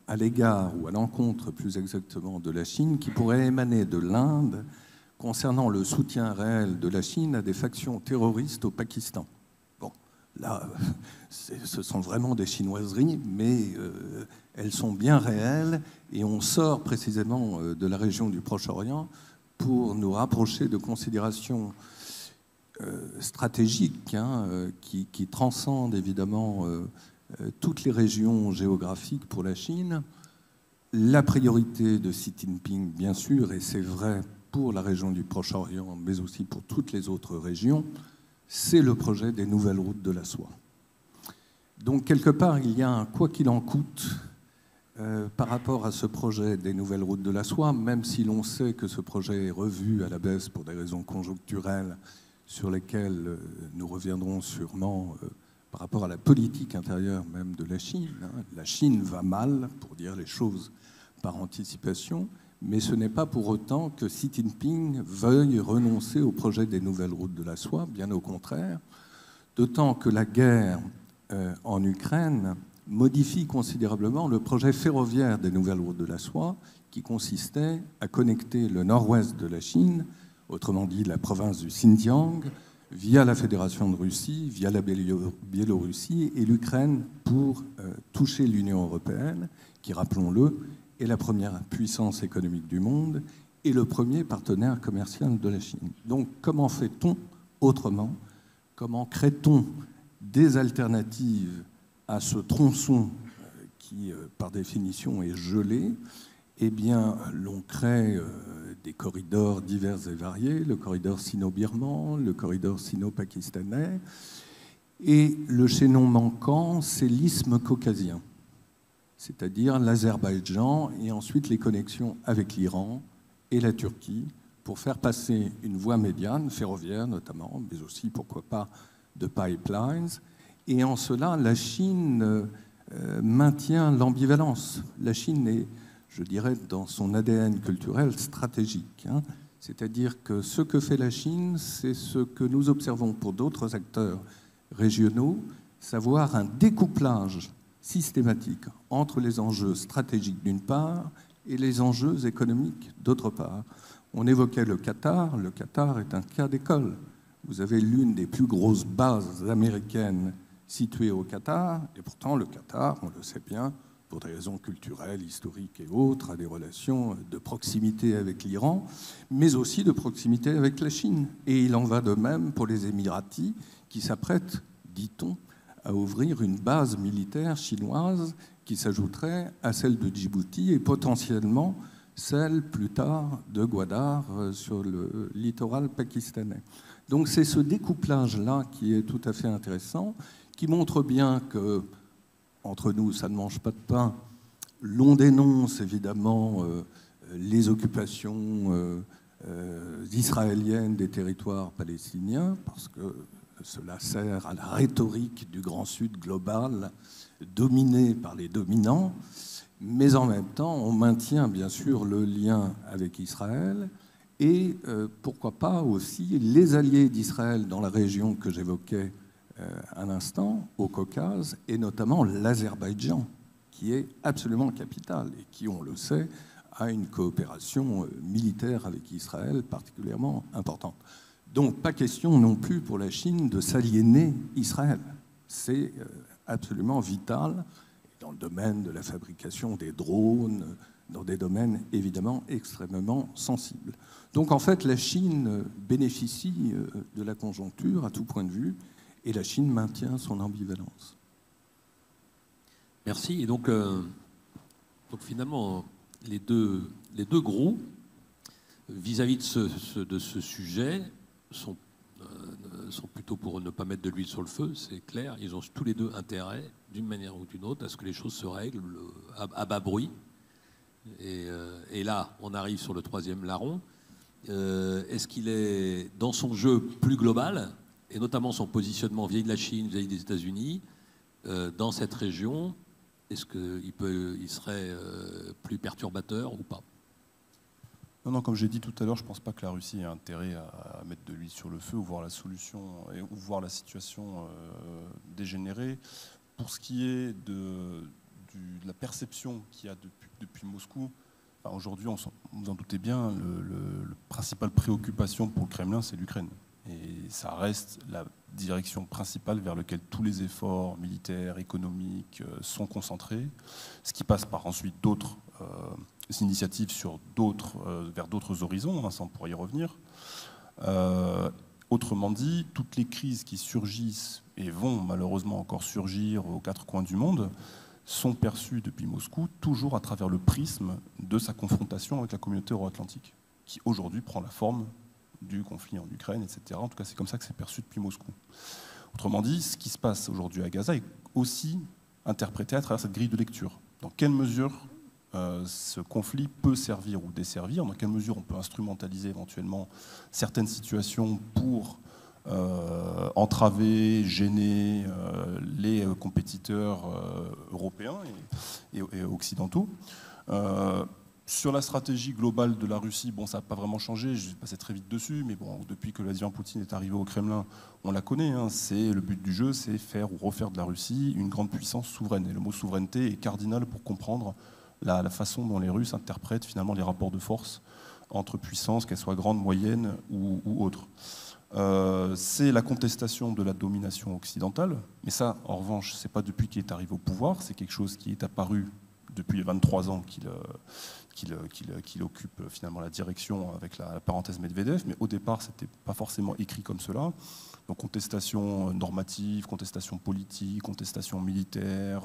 à l'égard ou à l'encontre, plus exactement, de la Chine, qui pourraient émaner de l'Inde concernant le soutien réel de la Chine à des factions terroristes au Pakistan. Bon, là, ce sont vraiment des chinoiseries, mais elles sont bien réelles, et on sort précisément de la région du Proche-Orient pour nous rapprocher de considérations stratégiques qui transcendent évidemment toutes les régions géographiques pour la Chine. La priorité de Xi Jinping, bien sûr, et c'est vrai pour la région du Proche-Orient, mais aussi pour toutes les autres régions, c'est le projet des nouvelles routes de la soie. Donc, quelque part, il y a un quoi qu'il en coûte par rapport à ce projet des nouvelles routes de la soie, même si l'on sait que ce projet est revu à la baisse pour des raisons conjoncturelles sur lesquelles nous reviendrons sûrement par rapport à la politique intérieure même de la Chine. La Chine va mal, pour dire les choses par anticipation, mais ce n'est pas pour autant que Xi Jinping veuille renoncer au projet des nouvelles routes de la soie, bien au contraire, d'autant que la guerre en Ukraine modifie considérablement le projet ferroviaire des nouvelles routes de la soie, qui consistait à connecter le nord-ouest de la Chine, autrement dit la province du Xinjiang, via la Fédération de Russie, via la Biélorussie et l'Ukraine pour toucher l'Union européenne, qui, rappelons-le, est la première puissance économique du monde et le premier partenaire commercial de la Chine. Donc, comment fait-on autrement? Comment crée-t-on des alternatives à ce tronçon qui, par définition, est gelé? Eh bien, l'on crée des corridors divers et variés, le corridor sino-birman, le corridor sino-pakistanais, et le chaînon manquant, c'est l'isthme caucasien, c'est-à-dire l'Azerbaïdjan et ensuite les connexions avec l'Iran et la Turquie pour faire passer une voie médiane, ferroviaire notamment, mais aussi, pourquoi pas, de pipelines. Et en cela, la Chine maintient l'ambivalence. La Chine est, je dirais, dans son ADN culturel stratégique. C'est-à-dire que ce que fait la Chine, c'est ce que nous observons pour d'autres acteurs régionaux, savoir un découplage systématique entre les enjeux stratégiques d'une part et les enjeux économiques d'autre part. On évoquait le Qatar. Le Qatar est un cas d'école. Vous avez l'une des plus grosses bases américaines située au Qatar, et pourtant le Qatar, on le sait bien, pour des raisons culturelles, historiques et autres, a des relations de proximité avec l'Iran, mais aussi de proximité avec la Chine. Et il en va de même pour les Émiratis, qui s'apprêtent, dit-on, à ouvrir une base militaire chinoise qui s'ajouterait à celle de Djibouti et potentiellement celle plus tard de Gwadar sur le littoral pakistanais. Donc c'est ce découplage-là qui est tout à fait intéressant, qui montre bien que, entre nous, ça ne mange pas de pain. L'on dénonce évidemment les occupations israéliennes des territoires palestiniens, parce que cela sert à la rhétorique du Grand Sud global, dominé par les dominants, mais en même temps, on maintient bien sûr le lien avec Israël et pourquoi pas aussi les alliés d'Israël dans la région que j'évoquais un instant, au Caucase, et notamment l'Azerbaïdjan, qui est absolument capital et qui, on le sait, a une coopération militaire avec Israël particulièrement importante. Donc, pas question non plus pour la Chine de s'aliéner Israël. C'est absolument vital dans le domaine de la fabrication des drones, dans des domaines évidemment extrêmement sensibles. Donc en fait, la Chine bénéficie de la conjoncture à tout point de vue, et la Chine maintient son ambivalence. Merci. Et donc finalement, les deux groupes, vis-à-vis de ce sujet, sont plutôt pour ne pas mettre de l'huile sur le feu, c'est clair. Ils ont tous les deux intérêt, d'une manière ou d'une autre, à ce que les choses se règlent à bas bruit. Et là, on arrive sur le troisième larron. Est-ce qu'il est dans son jeu plus global, et notamment son positionnement vis-à-vis de la Chine, vis-à-vis des États-Unis, dans cette région, est-ce qu'il serait plus perturbateur ou pas? Non, comme j'ai dit tout à l'heure, je ne pense pas que la Russie ait intérêt à mettre de l'huile sur le feu ou voir la solution ou voir la situation dégénérer. Pour ce qui est de la perception qu'il y a depuis Moscou, enfin, aujourd'hui, vous en doutez bien, la principale préoccupation pour le Kremlin, c'est l'Ukraine. Et ça reste la direction principale vers laquelle tous les efforts militaires, économiques sont concentrés, ce qui passe par ensuite d'autres initiatives vers d'autres horizons, ça on pourrait y revenir. Autrement dit, toutes les crises qui surgissent et vont malheureusement encore surgir aux quatre coins du monde sont perçues depuis Moscou toujours à travers le prisme de sa confrontation avec la communauté euro-atlantique, qui aujourd'hui prend la forme du conflit en Ukraine, etc. En tout cas, c'est comme ça que c'est perçu depuis Moscou. Autrement dit, ce qui se passe aujourd'hui à Gaza est aussi interprété à travers cette grille de lecture. Dans quelle mesure ce conflit peut servir ou desservir, dans quelle mesure on peut instrumentaliser éventuellement certaines situations pour entraver, gêner les compétiteurs européens et occidentaux. Sur la stratégie globale de la Russie, ça n'a pas vraiment changé, je vais passer très vite dessus, mais depuis que Vladimir Poutine est arrivé au Kremlin, on la connaît, le but du jeu, c'est faire ou refaire de la Russie une grande puissance souveraine. Et le mot souveraineté est cardinal pour comprendre la façon dont les Russes interprètent finalement les rapports de force entre puissances, qu'elles soient grandes, moyennes ou autres. C'est la contestation de la domination occidentale, mais ça, en revanche, ce n'est pas depuis qu'il est arrivé au pouvoir, c'est quelque chose qui est apparu depuis les 23 ans qu'il occupe finalement la direction avec la parenthèse Medvedev, mais au départ, ce n'était pas forcément écrit comme cela. Donc contestation normative, contestation politique, contestation militaire,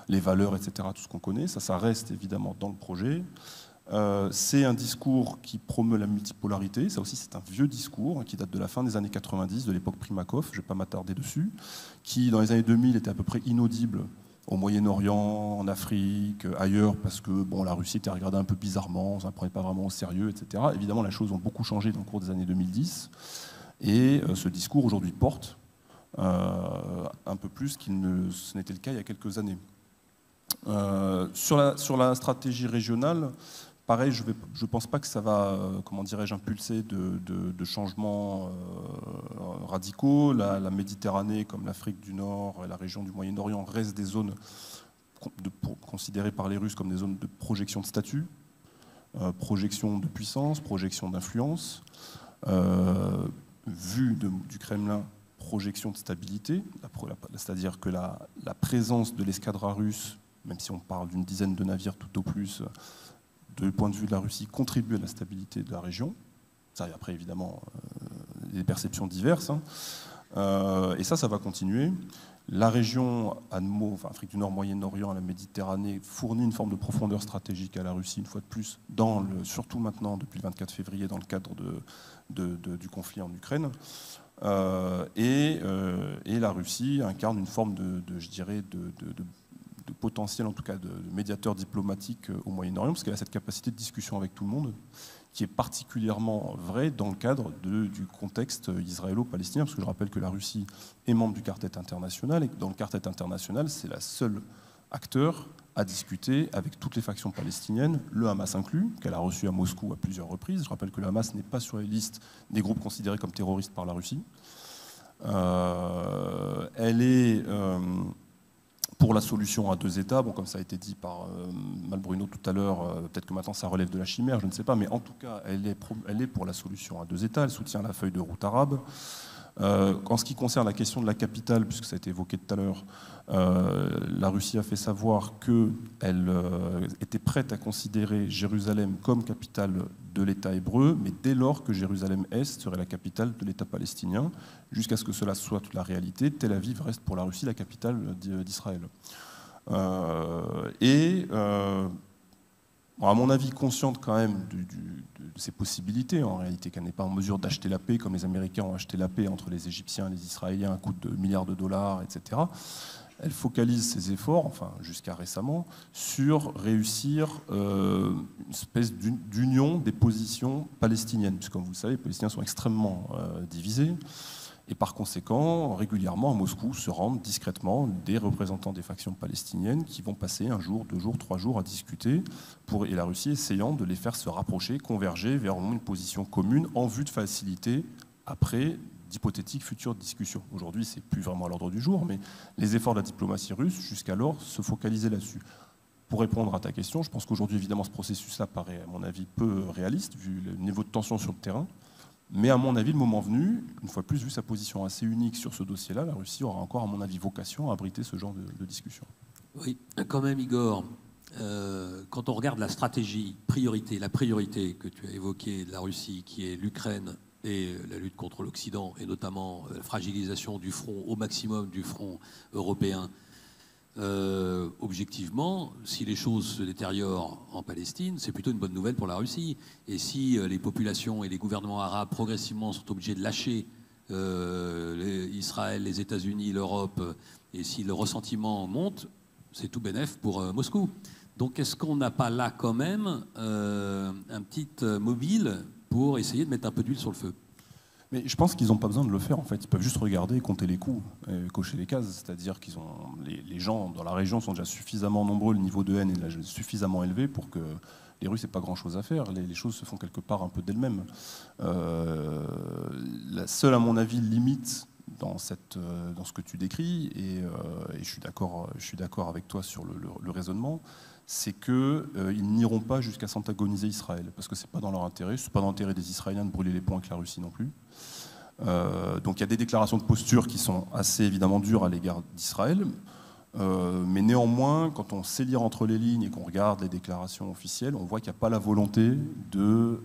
les valeurs, etc., tout ce qu'on connaît, ça reste évidemment dans le projet. C'est un discours qui promeut la multipolarité, ça aussi c'est un vieux discours qui date de la fin des années 90, de l'époque Primakov, je ne vais pas m'attarder dessus, qui dans les années 2000 était à peu près inaudible au Moyen-Orient, en Afrique, ailleurs, parce que la Russie était regardée un peu bizarrement, on ne la prenait pas vraiment au sérieux, etc. Évidemment, les choses ont beaucoup changé dans le cours des années 2010, et ce discours aujourd'hui porte un peu plus ce n'était le cas il y a quelques années. Sur la stratégie régionale, pareil, je ne pense pas que ça va, impulser de changements radicaux. La Méditerranée, comme l'Afrique du Nord et la région du Moyen-Orient, restent des zones considérées par les Russes comme des zones de projection de statut, projection de puissance, projection d'influence. Vue du Kremlin, projection de stabilité, c'est-à-dire que la présence de l'escadra russe, même si on parle d'une dizaine de navires tout au plus, du point de vue de la Russie, contribue à la stabilité de la région. Ça, après, évidemment, des perceptions diverses. Et ça va continuer. La région, Afrique du Nord, Moyen-Orient, la Méditerranée, fournit une forme de profondeur stratégique à la Russie, une fois de plus, surtout maintenant, depuis le 24 février, dans le cadre du conflit en Ukraine. Et la Russie incarne une forme de potentiel, en tout cas de médiateur diplomatique au Moyen-Orient, parce qu'elle a cette capacité de discussion avec tout le monde, qui est particulièrement vrai dans le cadre du contexte israélo-palestinien, parce que je rappelle que la Russie est membre du Quartet international, et que dans le Quartet international, c'est la seule acteur à discuter avec toutes les factions palestiniennes, le Hamas inclus, qu'elle a reçu à Moscou à plusieurs reprises. Je rappelle que le Hamas n'est pas sur les listes des groupes considérés comme terroristes par la Russie. Elle est pour la solution à deux États, comme ça a été dit par Malbruno tout à l'heure, peut-être que maintenant ça relève de la chimère, je ne sais pas, mais en tout cas, elle est pour la solution à deux États, elle soutient la feuille de route arabe. En ce qui concerne la question de la capitale, puisque ça a été évoqué tout à l'heure, la Russie a fait savoir qu'elle était prête à considérer Jérusalem comme capitale de l'État hébreu, mais dès lors que Jérusalem-Est serait la capitale de l'État palestinien, jusqu'à ce que cela soit toute la réalité. Tel Aviv reste pour la Russie la capitale d'Israël. Bon, à mon avis, consciente quand même de ces possibilités, en réalité, qu'elle n'est pas en mesure d'acheter la paix comme les Américains ont acheté la paix entre les Égyptiens et les Israéliens à coût de milliards de dollars, etc. Elle focalise ses efforts, enfin jusqu'à récemment, sur réussir une espèce d'union des positions palestiniennes, puisque comme vous le savez, les Palestiniens sont extrêmement divisés. Et par conséquent, régulièrement à Moscou se rendent discrètement des représentants des factions palestiniennes qui vont passer 1 jour, 2 jours, 3 jours à discuter, et la Russie essayant de les faire se rapprocher, converger vers une position commune en vue de faciliter après d'hypothétiques futures discussions. Aujourd'hui, c'est plus vraiment à l'ordre du jour, mais les efforts de la diplomatie russe jusqu'alors se focalisaient là-dessus. Pour répondre à ta question, je pense qu'aujourd'hui, évidemment, ce processus-là paraît, à mon avis, peu réaliste, vu le niveau de tension sur le terrain. Mais à mon avis, le moment venu, une fois de plus, vu sa position assez unique sur ce dossier-là, la Russie aura encore, à mon avis, vocation à abriter ce genre de discussion. Oui, quand même, Igor, quand on regarde la stratégie, la priorité que tu as évoquée de la Russie, qui est l'Ukraine et la lutte contre l'Occident, et notamment la fragilisation du front, au maximum du front européen, objectivement, si les choses se détériorent en Palestine, c'est plutôt une bonne nouvelle pour la Russie. Et si les populations et les gouvernements arabes progressivement sont obligés de lâcher Israël, les États-Unis, l'Europe, et si le ressentiment monte, c'est tout bénef pour Moscou. Donc est-ce qu'on n'a pas là quand même un petit mobile pour essayer de mettre un peu d'huile sur le feu ? Mais je pense qu'ils n'ont pas besoin de le faire, en fait. Ils peuvent juste regarder et compter les coups, et cocher les cases. C'est-à-dire qu'ils les gens dans la région sont déjà suffisamment nombreux, le niveau de haine est déjà suffisamment élevé pour que les Russes n'aient pas grand-chose à faire. Les choses se font quelque part un peu d'elles-mêmes. La seule, à mon avis, limite dans ce que tu décris, et je suis d'accord avec toi sur le raisonnement, c'est qu'ils n'iront pas jusqu'à s'antagoniser Israël, parce que ce n'est pas dans leur intérêt. Ce n'est pas dans l'intérêt des Israéliens de brûler les ponts avec la Russie non plus. Donc il y a des déclarations de posture qui sont assez évidemment dures à l'égard d'Israël, mais néanmoins, quand on sait lire entre les lignes et qu'on regarde les déclarations officielles, on voit qu'il n'y a pas la volonté de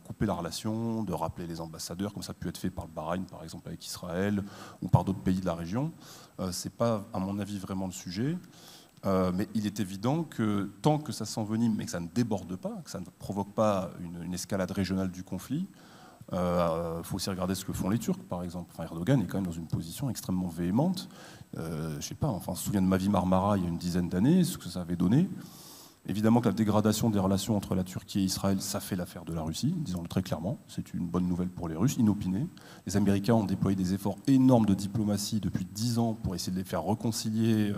couper la relation, de rappeler les ambassadeurs, comme ça a pu être fait par le Bahreïn, par exemple, avec Israël, ou par d'autres pays de la région. Ce n'est pas, à mon avis, vraiment le sujet. Mais il est évident que tant que ça s'envenime, mais que ça ne déborde pas, que ça ne provoque pas une escalade régionale du conflit, faut aussi regarder ce que font les Turcs, par exemple. Enfin, Erdogan est quand même dans une position extrêmement véhémente. Je sais pas, enfin, on se souvient de Mavi Marmara il y a une dizaine d'années, ce que ça avait donné. Évidemment que la dégradation des relations entre la Turquie et Israël, ça fait l'affaire de la Russie, disons-le très clairement. C'est une bonne nouvelle pour les Russes, inopinée. Les Américains ont déployé des efforts énormes de diplomatie depuis 10 ans pour essayer de les faire réconcilier,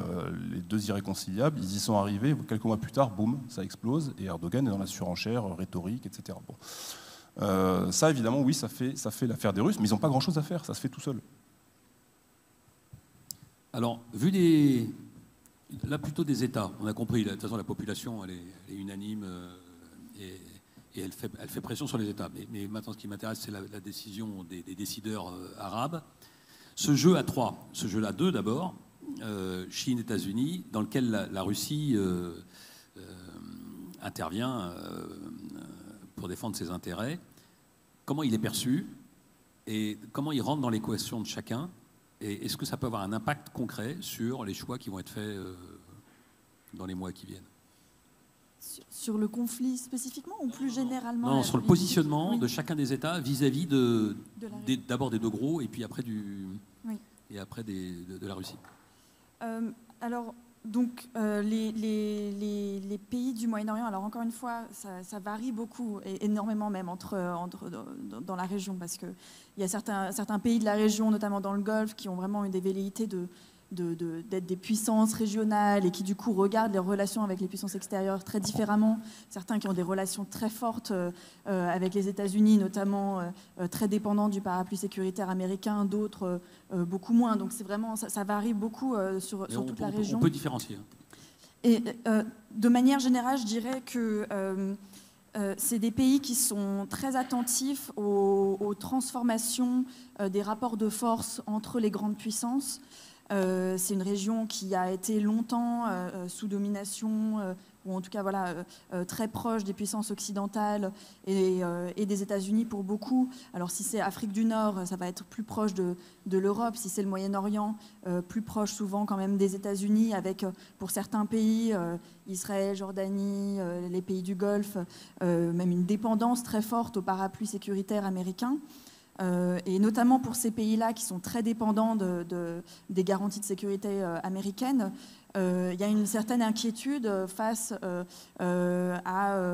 les deux irréconciliables. Ils y sont arrivés, quelques mois plus tard, boum, ça explose, et Erdogan est dans la surenchère rhétorique, etc. Bon. Ça, évidemment, oui, ça fait l'affaire des Russes, mais ils n'ont pas grand-chose à faire, ça se fait tout seul. Alors, là, plutôt des États, on a compris, de toute façon, la population, elle est unanime et elle fait pression sur les États. Mais maintenant, ce qui m'intéresse, c'est la décision des décideurs arabes. Ce jeu à 3, ce jeu à 2 d'abord, Chine, États-Unis, dans lequel la Russie intervient pour défendre ses intérêts, comment il est perçu et comment il rentre dans l'équation de chacun? Et est-ce que ça peut avoir un impact concret sur les choix qui vont être faits dans les mois qui viennent? Sur le conflit spécifiquement ou plus généralement? Non, sur le positionnement de chacun des États vis-à-vis d'abord des deux gros et puis après, et après de la Russie. Alors, donc, les pays du Moyen-Orient, alors encore une fois, ça varie beaucoup, et énormément même, dans la région, parce qu'il y a certains pays de la région, notamment dans le Golfe, qui ont vraiment une des velléités d'être des puissances régionales et qui, du coup, regardent les relations avec les puissances extérieures très différemment. Certains qui ont des relations très fortes avec les États-Unis, notamment très dépendants du parapluie sécuritaire américain, d'autres beaucoup moins. Donc, c'est vraiment, ça varie beaucoup sur toute la région. On peut différencier. Et de manière générale, je dirais que c'est des pays qui sont très attentifs aux transformations des rapports de force entre les grandes puissances. C'est une région qui a été longtemps sous domination, ou en tout cas voilà, très proche des puissances occidentales et des États-Unis pour beaucoup. Alors si c'est Afrique du Nord, ça va être plus proche de l'Europe. Si c'est le Moyen-Orient, plus proche souvent quand même des États-Unis, avec pour certains pays, Israël, Jordanie, les pays du Golfe, même une dépendance très forte au parapluie sécuritaire américain. Et notamment pour ces pays-là qui sont très dépendants des garanties de sécurité américaines, il y a une certaine inquiétude face à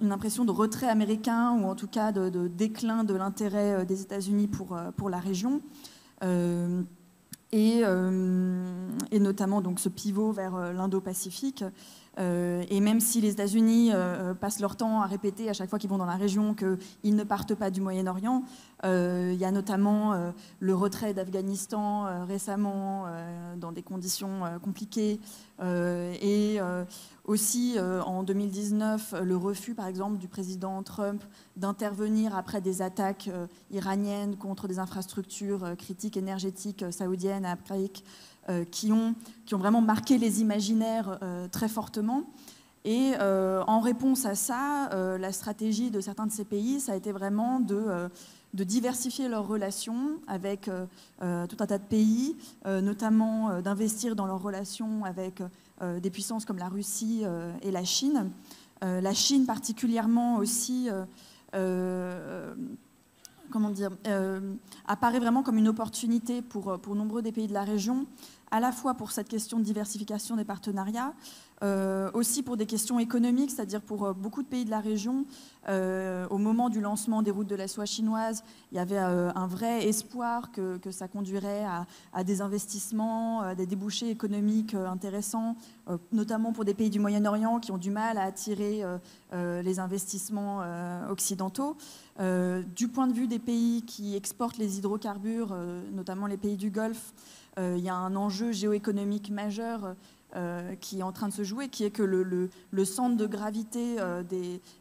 une impression de retrait américain, ou en tout cas de déclin de l'intérêt des États-Unis pour la région. Et notamment donc, ce pivot vers l'Indo-Pacifique. Et même si les États-Unis passent leur temps à répéter à chaque fois qu'ils vont dans la région qu'ils ne partent pas du Moyen-Orient, il y a notamment le retrait d'Afghanistan récemment dans des conditions compliquées, et aussi en 2019 le refus par exemple du président Trump d'intervenir après des attaques iraniennes contre des infrastructures critiques énergétiques saoudiennes à Abqaiq, qui ont vraiment marqué les imaginaires très fortement. Et en réponse à ça, la stratégie de certains de ces pays, ça a été vraiment de diversifier leurs relations avec tout un tas de pays, notamment d'investir dans leurs relations avec des puissances comme la Russie et la Chine. La Chine particulièrement aussi apparaît vraiment comme une opportunité pour nombreux des pays de la région, à la fois pour cette question de diversification des partenariats, aussi pour des questions économiques, c'est-à-dire pour beaucoup de pays de la région. Au moment du lancement des routes de la soie chinoise, il y avait un vrai espoir que ça conduirait à des investissements, à des débouchés économiques intéressants, notamment pour des pays du Moyen-Orient qui ont du mal à attirer les investissements occidentaux. Du point de vue des pays qui exportent les hydrocarbures, notamment les pays du Golfe, il y a un enjeu géoéconomique majeur qui est en train de se jouer, qui est que le centre de gravité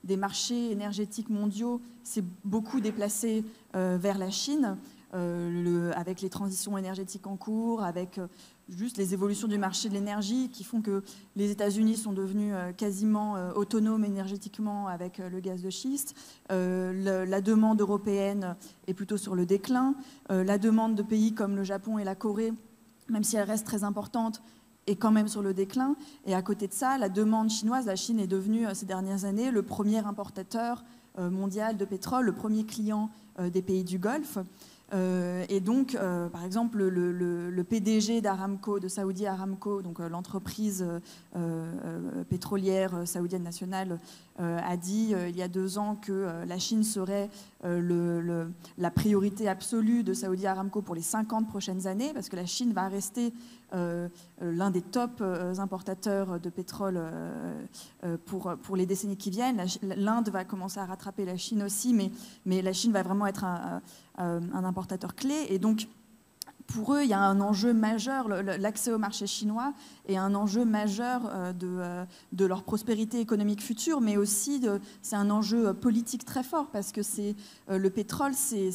des marchés énergétiques mondiaux s'est beaucoup déplacé vers la Chine, avec les transitions énergétiques en cours, avec juste les évolutions du marché de l'énergie qui font que les États-Unis sont devenus quasiment autonomes énergétiquement avec le gaz de schiste. La demande européenne est plutôt sur le déclin. La demande de pays comme le Japon et la Corée, même si elle reste très importante, est quand même sur le déclin. Et à côté de ça, la demande chinoise, la Chine est devenue ces dernières années le premier importateur mondial de pétrole, le premier client des pays du Golfe. Et donc, par exemple, le PDG d'Aramco, de Saudi Aramco, donc l'entreprise pétrolière saoudienne nationale, a dit il y a 2 ans que la Chine serait la priorité absolue de Saudi Aramco pour les 50 prochaines années, parce que la Chine va rester l'un des top importateurs de pétrole pour les décennies qui viennent. L'Inde va commencer à rattraper la Chine aussi, mais la Chine va vraiment être un importateur clé. Et donc, pour eux, il y a un enjeu majeur, l'accès au marché chinois est un enjeu majeur de leur prospérité économique future, mais aussi c'est un enjeu politique très fort, parce que le pétrole, c'est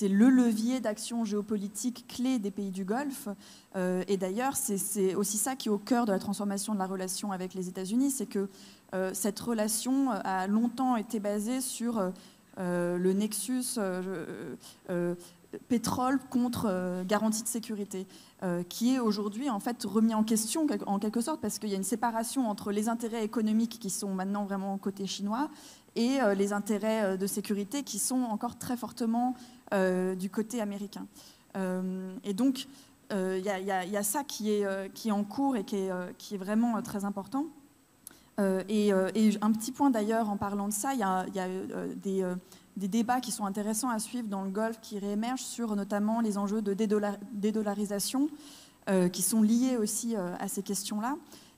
le levier d'action géopolitique clé des pays du Golfe. Et d'ailleurs, c'est aussi ça qui est au cœur de la transformation de la relation avec les États-Unis, c'est que cette relation a longtemps été basée sur le nexus pétrole contre garantie de sécurité, qui est aujourd'hui en fait remis en question en quelque sorte, parce qu'il y a une séparation entre les intérêts économiques qui sont maintenant vraiment côté chinois et les intérêts de sécurité qui sont encore très fortement du côté américain. Et donc il y a ça qui est en cours et qui est vraiment très important. Et un petit point d'ailleurs en parlant de ça, il y a des débats qui sont intéressants à suivre dans le Golfe qui réémergent sur notamment les enjeux de dédollarisation qui sont liés aussi à ces questions-là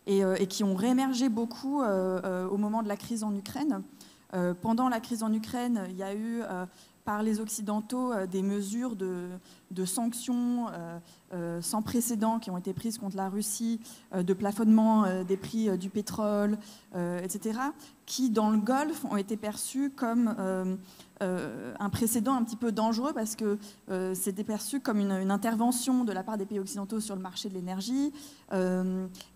et qui ont réémergé beaucoup au moment de la crise en Ukraine. Pendant la crise en Ukraine, il y a eu par les Occidentaux des mesures de sanctions sans précédent qui ont été prises contre la Russie, de plafonnement des prix du pétrole, etc., qui, dans le Golfe, ont été perçues comme un précédent un petit peu dangereux parce que c'était perçu comme une intervention de la part des pays occidentaux sur le marché de l'énergie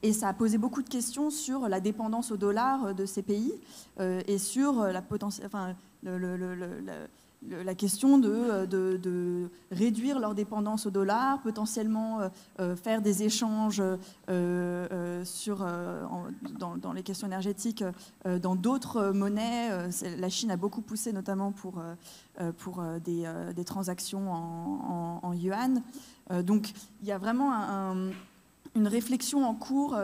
et ça a posé beaucoup de questions sur la dépendance au dollar de ces pays et sur la question de réduire leur dépendance au dollar, potentiellement faire des échanges dans les questions énergétiques dans d'autres monnaies. La Chine a beaucoup poussé, notamment pour des transactions en yuan. Donc il y a vraiment une réflexion en cours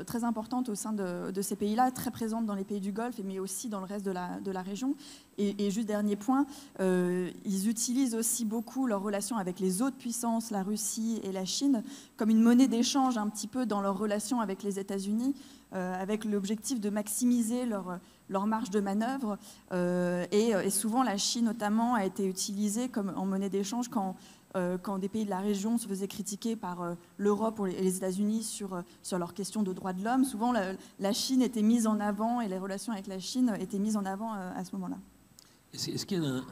très importante au sein de ces pays-là, très présente dans les pays du Golfe, mais aussi dans le reste de la région. Et juste dernier point, ils utilisent aussi beaucoup leurs relations avec les autres puissances, la Russie et la Chine, comme une monnaie d'échange un petit peu dans leurs relations avec les États-Unis, avec l'objectif de maximiser leur marge de manœuvre. Et souvent, la Chine, notamment, a été utilisée comme en monnaie d'échange quand des pays de la région se faisaient critiquer par l'Europe et les États-Unis sur leurs questions de droits de l'homme. Souvent, la Chine était mise en avant et les relations avec la Chine étaient mises en avant à ce moment-là. Est-ce qu'il y a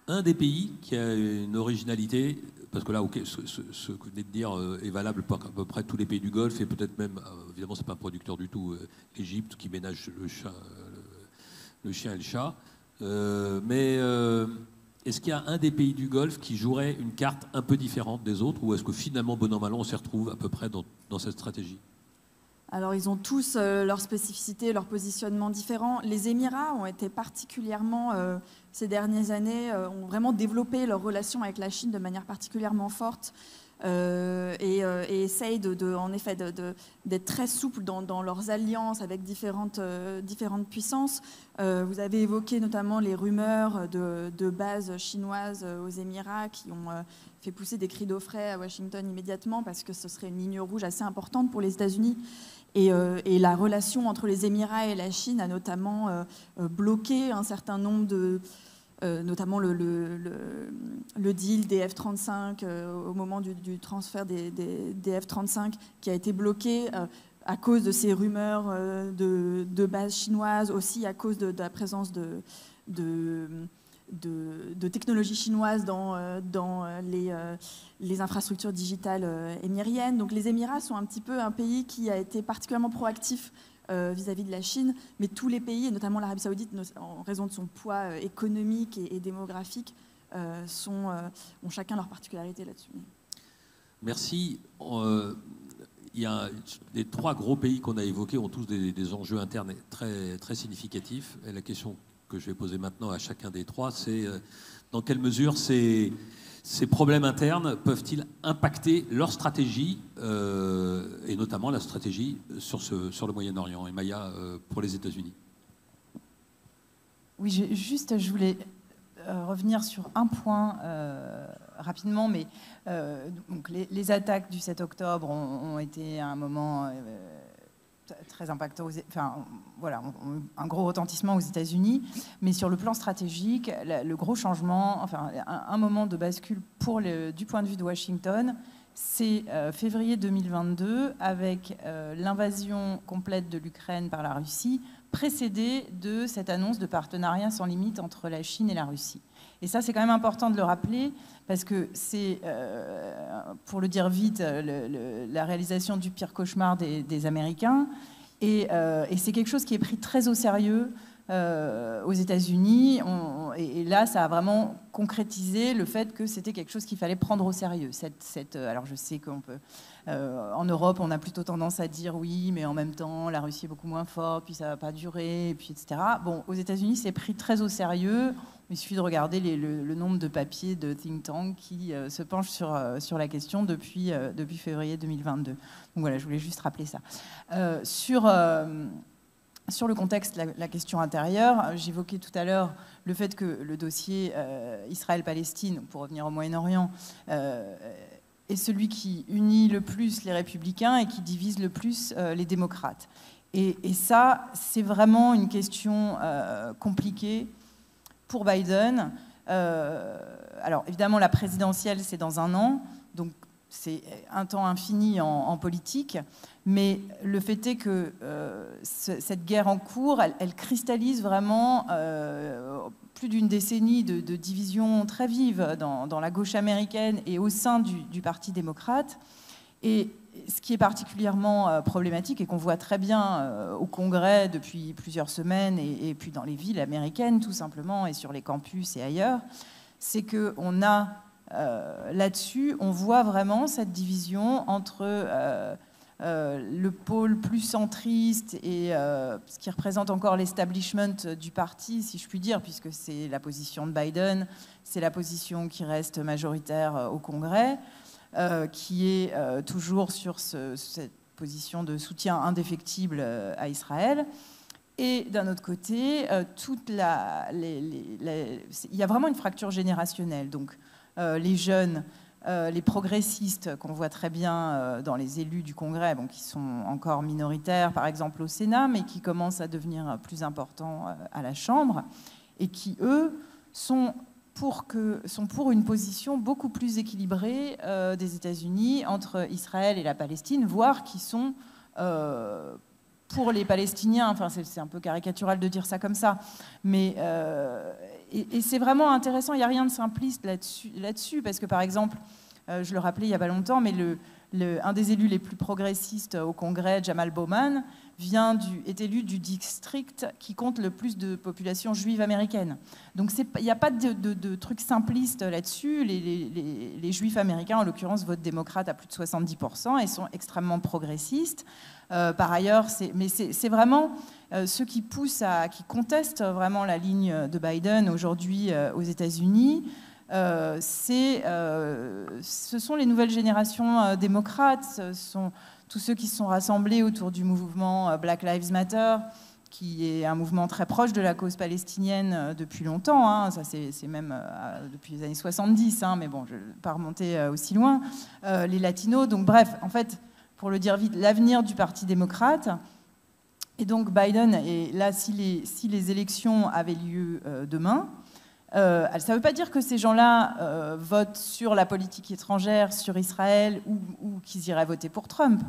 un des pays qui a une originalité, parce que là, okay, ce que vous venez de dire est valable pour à peu près tous les pays du Golfe, et peut-être même, évidemment, c'est pas un producteur du tout, l'Égypte, qui ménage le chien et le chat. Est-ce qu'il y a un des pays du Golfe qui jouerait une carte un peu différente des autres, ou est-ce que finalement, bon an, mal an, on s'y retrouve à peu près dans cette stratégie ? Alors, ils ont tous leurs spécificités, leur positionnement différent. Les Émirats ont été particulièrement, ces dernières années, ont vraiment développé leurs relations avec la Chine de manière particulièrement forte et essayent en effet d'être très souples dans leurs alliances avec différentes puissances. Vous avez évoqué notamment les rumeurs de bases chinoises aux Émirats qui ont fait pousser des cris d'orfraie à Washington immédiatement parce que ce serait une ligne rouge assez importante pour les États-Unis. Et la relation entre les Émirats et la Chine a notamment bloqué un certain nombre notamment le deal des F-35 au moment du transfert des F-35 qui a été bloqué à cause de ces rumeurs de bases chinoises, aussi à cause de la présence de technologies chinoises dans les infrastructures digitales émiriennes. Donc les Émirats sont un petit peu un pays qui a été particulièrement proactif vis-à-vis de la Chine, mais tous les pays, et notamment l'Arabie Saoudite, en raison de son poids économique et démographique, ont chacun leur particularité là-dessus. Merci. Les trois gros pays qu'on a évoqués ont tous des enjeux internes très, très significatifs. Et la question que je vais poser maintenant à chacun des trois, c'est dans quelle mesure ces problèmes internes peuvent-ils impacter leur stratégie, et notamment la stratégie sur le Moyen-Orient. Et Maya, pour les États-Unis. Oui, je voulais revenir sur un point rapidement, mais donc les attaques du 7 octobre ont été à un moment très impactant, ont un gros retentissement aux États-Unis, mais sur le plan stratégique, le gros changement, un moment de bascule du point de vue de Washington, c'est février 2022 avec l'invasion complète de l'Ukraine par la Russie, précédée de cette annonce de partenariat sans limite entre la Chine et la Russie. Et ça, c'est quand même important de le rappeler, parce que c'est, pour le dire vite, la réalisation du pire cauchemar des Américains. Et c'est quelque chose qui est pris très au sérieux aux États-Unis. Et là, ça a vraiment concrétisé le fait que c'était quelque chose qu'il fallait prendre au sérieux. Alors, je sais qu'on peut... en Europe, on a plutôt tendance à dire oui, mais en même temps, la Russie est beaucoup moins forte, puis ça ne va pas durer, et puis etc. Bon, aux États-Unis, c'est pris très au sérieux. Il suffit de regarder le nombre de papiers de think tank qui se penchent sur la question depuis février 2022. Donc voilà, je voulais juste rappeler ça. Sur le contexte, la question intérieure, j'évoquais tout à l'heure le fait que le dossier Israël-Palestine, pour revenir au Moyen-Orient, est celui qui unit le plus les républicains et qui divise le plus les démocrates. Et ça, c'est vraiment une question compliquée pour Biden, Alors évidemment, la présidentielle, c'est dans un an, donc c'est un temps infini en politique, mais le fait est que cette guerre en cours, elle cristallise vraiment plus d'une décennie de divisions très vives dans la gauche américaine et au sein du Parti démocrate. Et ce qui est particulièrement problématique et qu'on voit très bien au Congrès depuis plusieurs semaines et puis dans les villes américaines tout simplement et sur les campus et ailleurs, c'est qu'on a là-dessus, on voit vraiment cette division entre le pôle plus centriste et ce qui représente encore l'establishment du parti, si je puis dire, puisque c'est la position de Biden, c'est la position qui reste majoritaire au Congrès, qui est toujours sur cette position de soutien indéfectible à Israël. Et d'un autre côté, il y a vraiment une fracture générationnelle. Donc, les jeunes, les progressistes qu'on voit très bien dans les élus du Congrès, bon, qui sont encore minoritaires, par exemple au Sénat, mais qui commencent à devenir plus importants à la Chambre, et qui, eux, sont pour une position beaucoup plus équilibrée des États-Unis entre Israël et la Palestine, voire qui sont pour les Palestiniens, enfin c'est un peu caricatural de dire ça comme ça, mais et c'est vraiment intéressant, il n'y a rien de simpliste là-dessus, parce que par exemple, je le rappelais il n'y a pas longtemps, mais un des élus les plus progressistes au Congrès, Jamal Bowman, est élu du district qui compte le plus de population juive américaine. Donc il n'y a pas de truc simpliste là-dessus. Les juifs américains, en l'occurrence, votent démocrate à plus de 70% et sont extrêmement progressistes. Par ailleurs, c'est vraiment ceux qui qui contestent vraiment la ligne de Biden aujourd'hui aux États-Unis. Ce sont les nouvelles générations démocrates, ce sont tous ceux qui se sont rassemblés autour du mouvement Black Lives Matter, qui est un mouvement très proche de la cause palestinienne depuis longtemps, hein. Ça c'est même depuis les années 70, hein, mais bon, je ne vais pas remonter aussi loin, les latinos, donc bref, en fait, pour le dire vite, l'avenir du Parti démocrate. Et donc Biden, et là, si les élections avaient lieu demain, ça ne veut pas dire que ces gens-là votent sur la politique étrangère, sur Israël, ou qu'ils iraient voter pour Trump.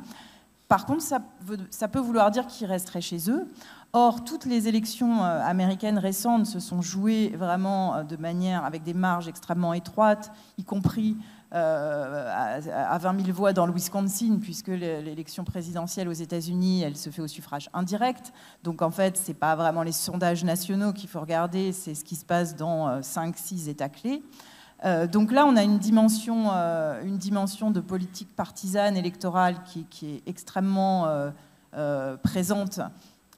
Par contre, ça peut vouloir dire qu'ils resteraient chez eux. Or, toutes les élections américaines récentes se sont jouées vraiment avec des marges extrêmement étroites, y compris à 20 000 voix dans le Wisconsin, puisque l'élection présidentielle aux États-Unis, elle se fait au suffrage indirect. Donc en fait, ce n'est pas vraiment les sondages nationaux qu'il faut regarder, c'est ce qui se passe dans 5-6 États clés. Donc là, on a une dimension de politique partisane électorale qui est extrêmement présente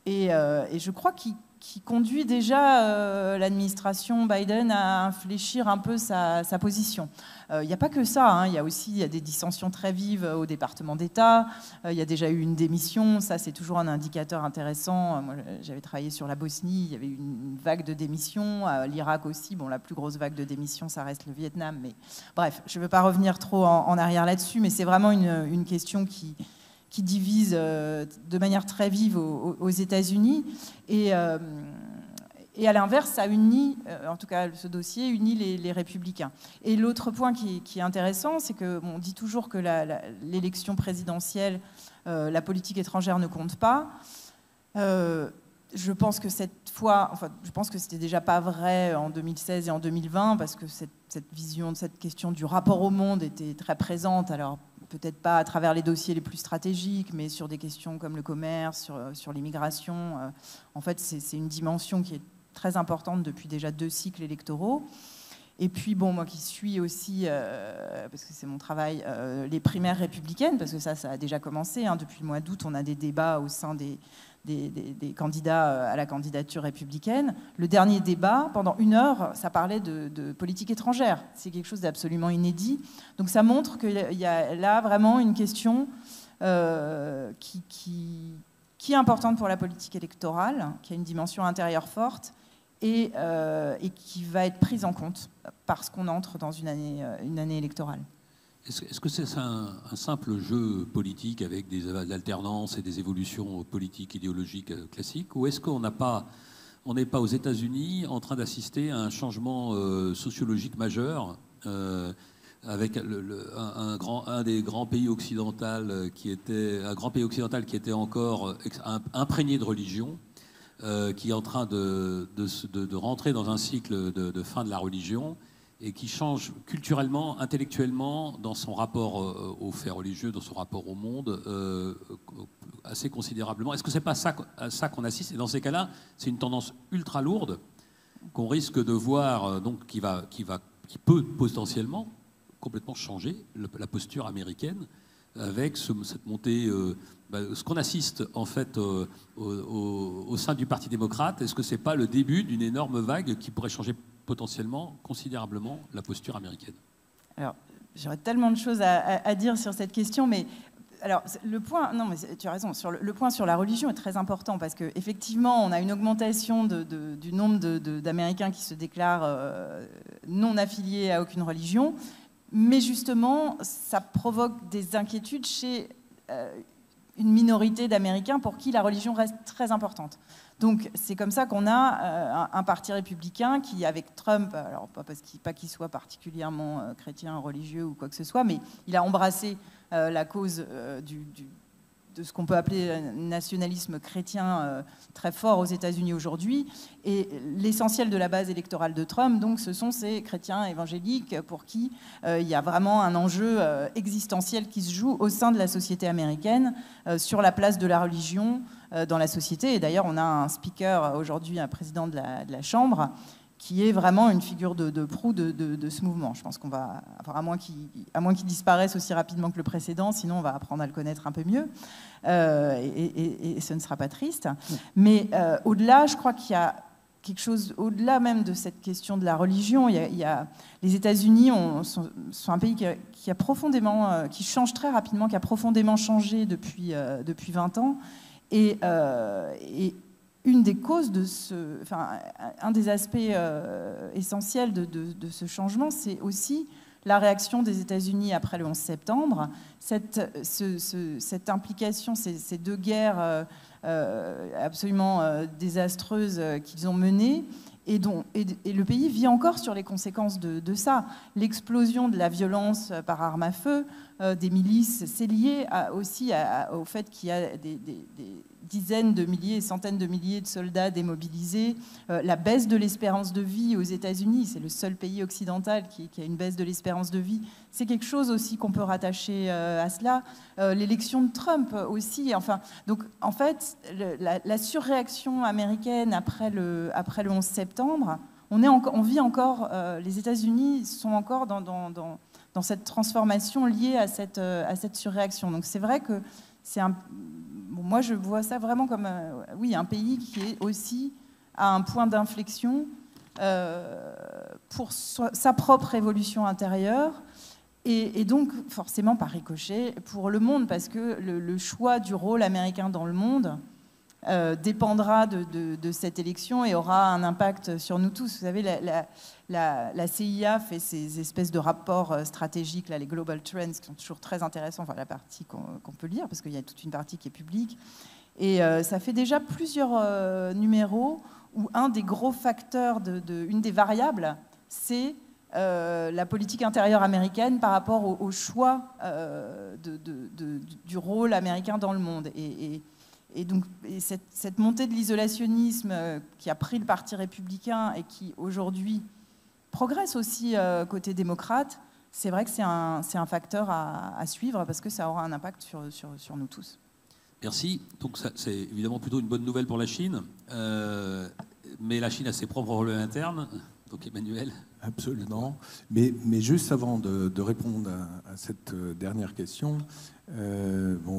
et je crois qui conduit déjà l'administration Biden à infléchir un peu sa position. Il n'y a pas que ça, hein. Il y a des dissensions très vives au département d'État, il y a déjà eu une démission, ça c'est toujours un indicateur intéressant. Moi, j'avais travaillé sur la Bosnie, il y avait eu une vague de démissions, l'Irak aussi, bon, la plus grosse vague de démissions, ça reste le Vietnam, mais bref, je ne veux pas revenir trop en arrière là-dessus, mais c'est vraiment une question qui divise de manière très vive aux États-Unis. Et à l'inverse, ça unit, en tout cas ce dossier, unit les républicains. Et l'autre point qui est intéressant, c'est qu'on dit toujours que l'élection présidentielle, la politique étrangère ne compte pas. Je pense que cette fois, je pense que c'était déjà pas vrai en 2016 et en 2020, parce que cette vision de cette question du rapport au monde était très présente. Alors, peut-être pas à travers les dossiers les plus stratégiques, mais sur des questions comme le commerce, sur l'immigration. En fait, c'est une dimension qui est très importante depuis déjà 2 cycles électoraux. Et puis, bon, moi qui suis aussi, parce que c'est mon travail, les primaires républicaines, parce que ça a déjà commencé. Hein, depuis le mois d'août, on a des débats au sein des candidats à la candidature républicaine. Le dernier débat, pendant 1 heure, ça parlait de politique étrangère. C'est quelque chose d'absolument inédit. Donc ça montre qu'il y a là vraiment une question qui est importante pour la politique électorale, qui a une dimension intérieure forte et qui va être prise en compte parce qu'on entre dans une année électorale. Est-ce que c'est un simple jeu politique avec des alternances et des évolutions politiques, idéologiques classiques, ou est-ce qu'on n'a pas on n'est pas aux États-Unis en train d'assister à un changement sociologique majeur avec un des grands pays occidentaux qui était encore imprégné de religion, qui est en train de rentrer dans un cycle de fin de la religion et qui change culturellement, intellectuellement, dans son rapport aux faits religieux, dans son rapport au monde, assez considérablement. Est-ce que c'est pas à ça qu'on assiste? Et dans ces cas-là, c'est une tendance ultra lourde qu'on risque de voir, donc qui peut potentiellement complètement changer la posture américaine avec cette montée, ce qu'on assiste en fait au sein du Parti démocrate. Est-ce que c'est pas le début d'une énorme vague qui pourrait changer potentiellement, considérablement, la posture américaine? Alors, j'aurais tellement de choses à dire sur cette question, mais alors le point, non, mais tu as raison, le point sur la religion est très important parce qu'effectivement, on a une augmentation du nombre d'Américains qui se déclarent non affiliés à aucune religion, mais justement, ça provoque des inquiétudes chez une minorité d'Américains pour qui la religion reste très importante. Donc c'est comme ça qu'on a un parti républicain qui, avec Trump, alors pas qu'il soit particulièrement chrétien, religieux ou quoi que ce soit, mais il a embrassé la cause de ce qu'on peut appeler un nationalisme chrétien très fort aux États-Unis aujourd'hui. Et l'essentiel de la base électorale de Trump, donc, ce sont ces chrétiens évangéliques pour qui il y a vraiment un enjeu existentiel qui se joue au sein de la société américaine sur la place de la religion dans la société. Et d'ailleurs, on a un speaker aujourd'hui, un président de la Chambre, qui est vraiment une figure de proue de ce mouvement. Je pense qu'on va, à moins qu'il disparaisse aussi rapidement que le précédent, sinon on va apprendre à le connaître un peu mieux, et ce ne sera pas triste. Mais au-delà, je crois qu'il y a quelque chose, au-delà même de cette question de la religion, les États-Unis sont un pays qui a profondément, qui change très rapidement, qui a profondément changé depuis 20 ans, et une des causes un des aspects essentiels de ce changement, c'est aussi la réaction des États-Unis après le 11 septembre, cette implication, ces deux guerres absolument désastreuses qu'ils ont menées, et le pays vit encore sur les conséquences de ça. L'explosion de la violence par arme à feu, des milices, c'est lié aussi au fait qu'il y a des dizaines de milliers, centaines de milliers de soldats démobilisés, la baisse de l'espérance de vie aux États-Unis, c'est le seul pays occidental qui a une baisse de l'espérance de vie, c'est quelque chose aussi qu'on peut rattacher à cela. L'élection de Trump aussi, enfin, donc en fait, la surréaction américaine après le 11 septembre, on vit encore, les États-Unis sont encore dans cette transformation liée à cette surréaction. Donc c'est vrai que moi je vois ça vraiment comme un pays qui est aussi à un point d'inflexion pour sa propre évolution intérieure et donc forcément par ricochet pour le monde, parce que le choix du rôle américain dans le monde dépendra de cette élection et aura un impact sur nous tous. Vous savez, la CIA fait ces espèces de rapports stratégiques, là, les Global Trends, qui sont toujours très intéressants, enfin la partie qu'on peut lire, parce qu'il y a toute une partie qui est publique. Et ça fait déjà plusieurs numéros où un des gros facteurs, une des variables, c'est la politique intérieure américaine par rapport au choix du rôle américain dans le monde. Et donc cette montée de l'isolationnisme qui a pris le Parti républicain et qui aujourd'hui progresse aussi côté démocrate, c'est vrai que c'est un facteur à suivre parce que ça aura un impact sur nous tous. Merci. Donc c'est évidemment plutôt une bonne nouvelle pour la Chine, mais la Chine a ses propres problèmes internes. Donc Emmanuel. Absolument. Mais juste avant de répondre à cette dernière question,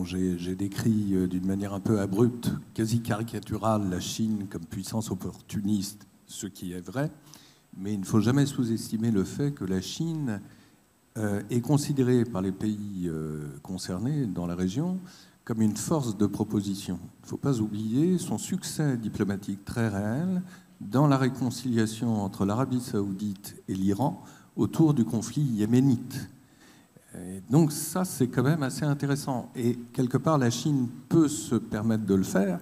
j'ai décrit d'une manière un peu abrupte, quasi caricaturale, la Chine comme puissance opportuniste, ce qui est vrai, mais il ne faut jamais sous-estimer le fait que la Chine est considérée par les pays concernés dans la région comme une force de proposition. Il ne faut pas oublier son succès diplomatique très réel dans la réconciliation entre l'Arabie saoudite et l'Iran autour du conflit yéménite. Et donc ça, c'est quand même assez intéressant. Et quelque part, la Chine peut se permettre de le faire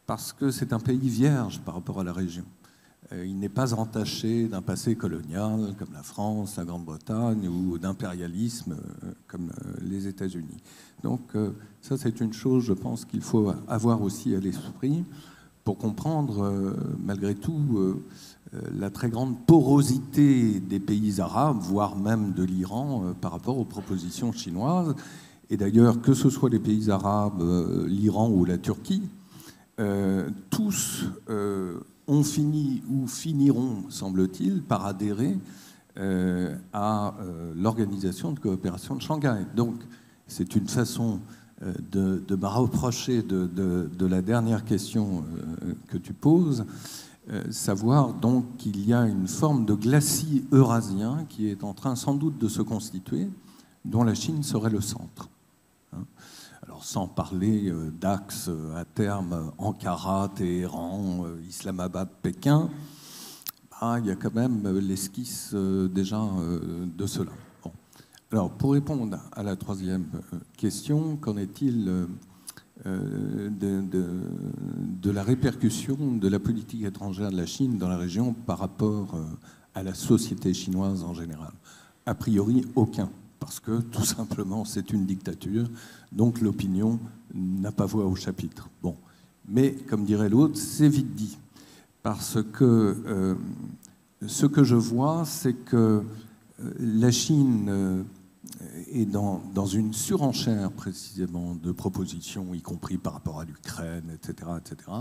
parce que c'est un pays vierge par rapport à la région. Il n'est pas entaché d'un passé colonial comme la France, la Grande-Bretagne, ou d'impérialisme comme les États-Unis. Donc ça, c'est une chose, je pense, qu'il faut avoir aussi à l'esprit pour comprendre, malgré tout, la très grande porosité des pays arabes, voire même de l'Iran, par rapport aux propositions chinoises. Et d'ailleurs, que ce soit les pays arabes, l'Iran ou la Turquie, tous ont fini ou finiront, semble-t-il, par adhérer à l'Organisation de coopération de Shanghai. Donc, c'est une façon de me rapprocher de la dernière question que tu poses, savoir donc qu'il y a une forme de glacis eurasien qui est en train sans doute de se constituer, dont la Chine serait le centre. Alors, sans parler d'axes à terme Ankara, Téhéran, Islamabad, Pékin, il y a quand même l'esquisse déjà de cela. Bon. Alors, pour répondre à la troisième question, qu'en est-il de la répercussion de la politique étrangère de la Chine dans la région par rapport à la société chinoise en général? A priori, aucun. Parce que, tout simplement, c'est une dictature, donc l'opinion n'a pas voix au chapitre. Bon. Mais, comme dirait l'autre, c'est vite dit. Parce que ce que je vois, c'est que la Chine est dans une surenchère, précisément, de propositions, y compris par rapport à l'Ukraine, etc., etc.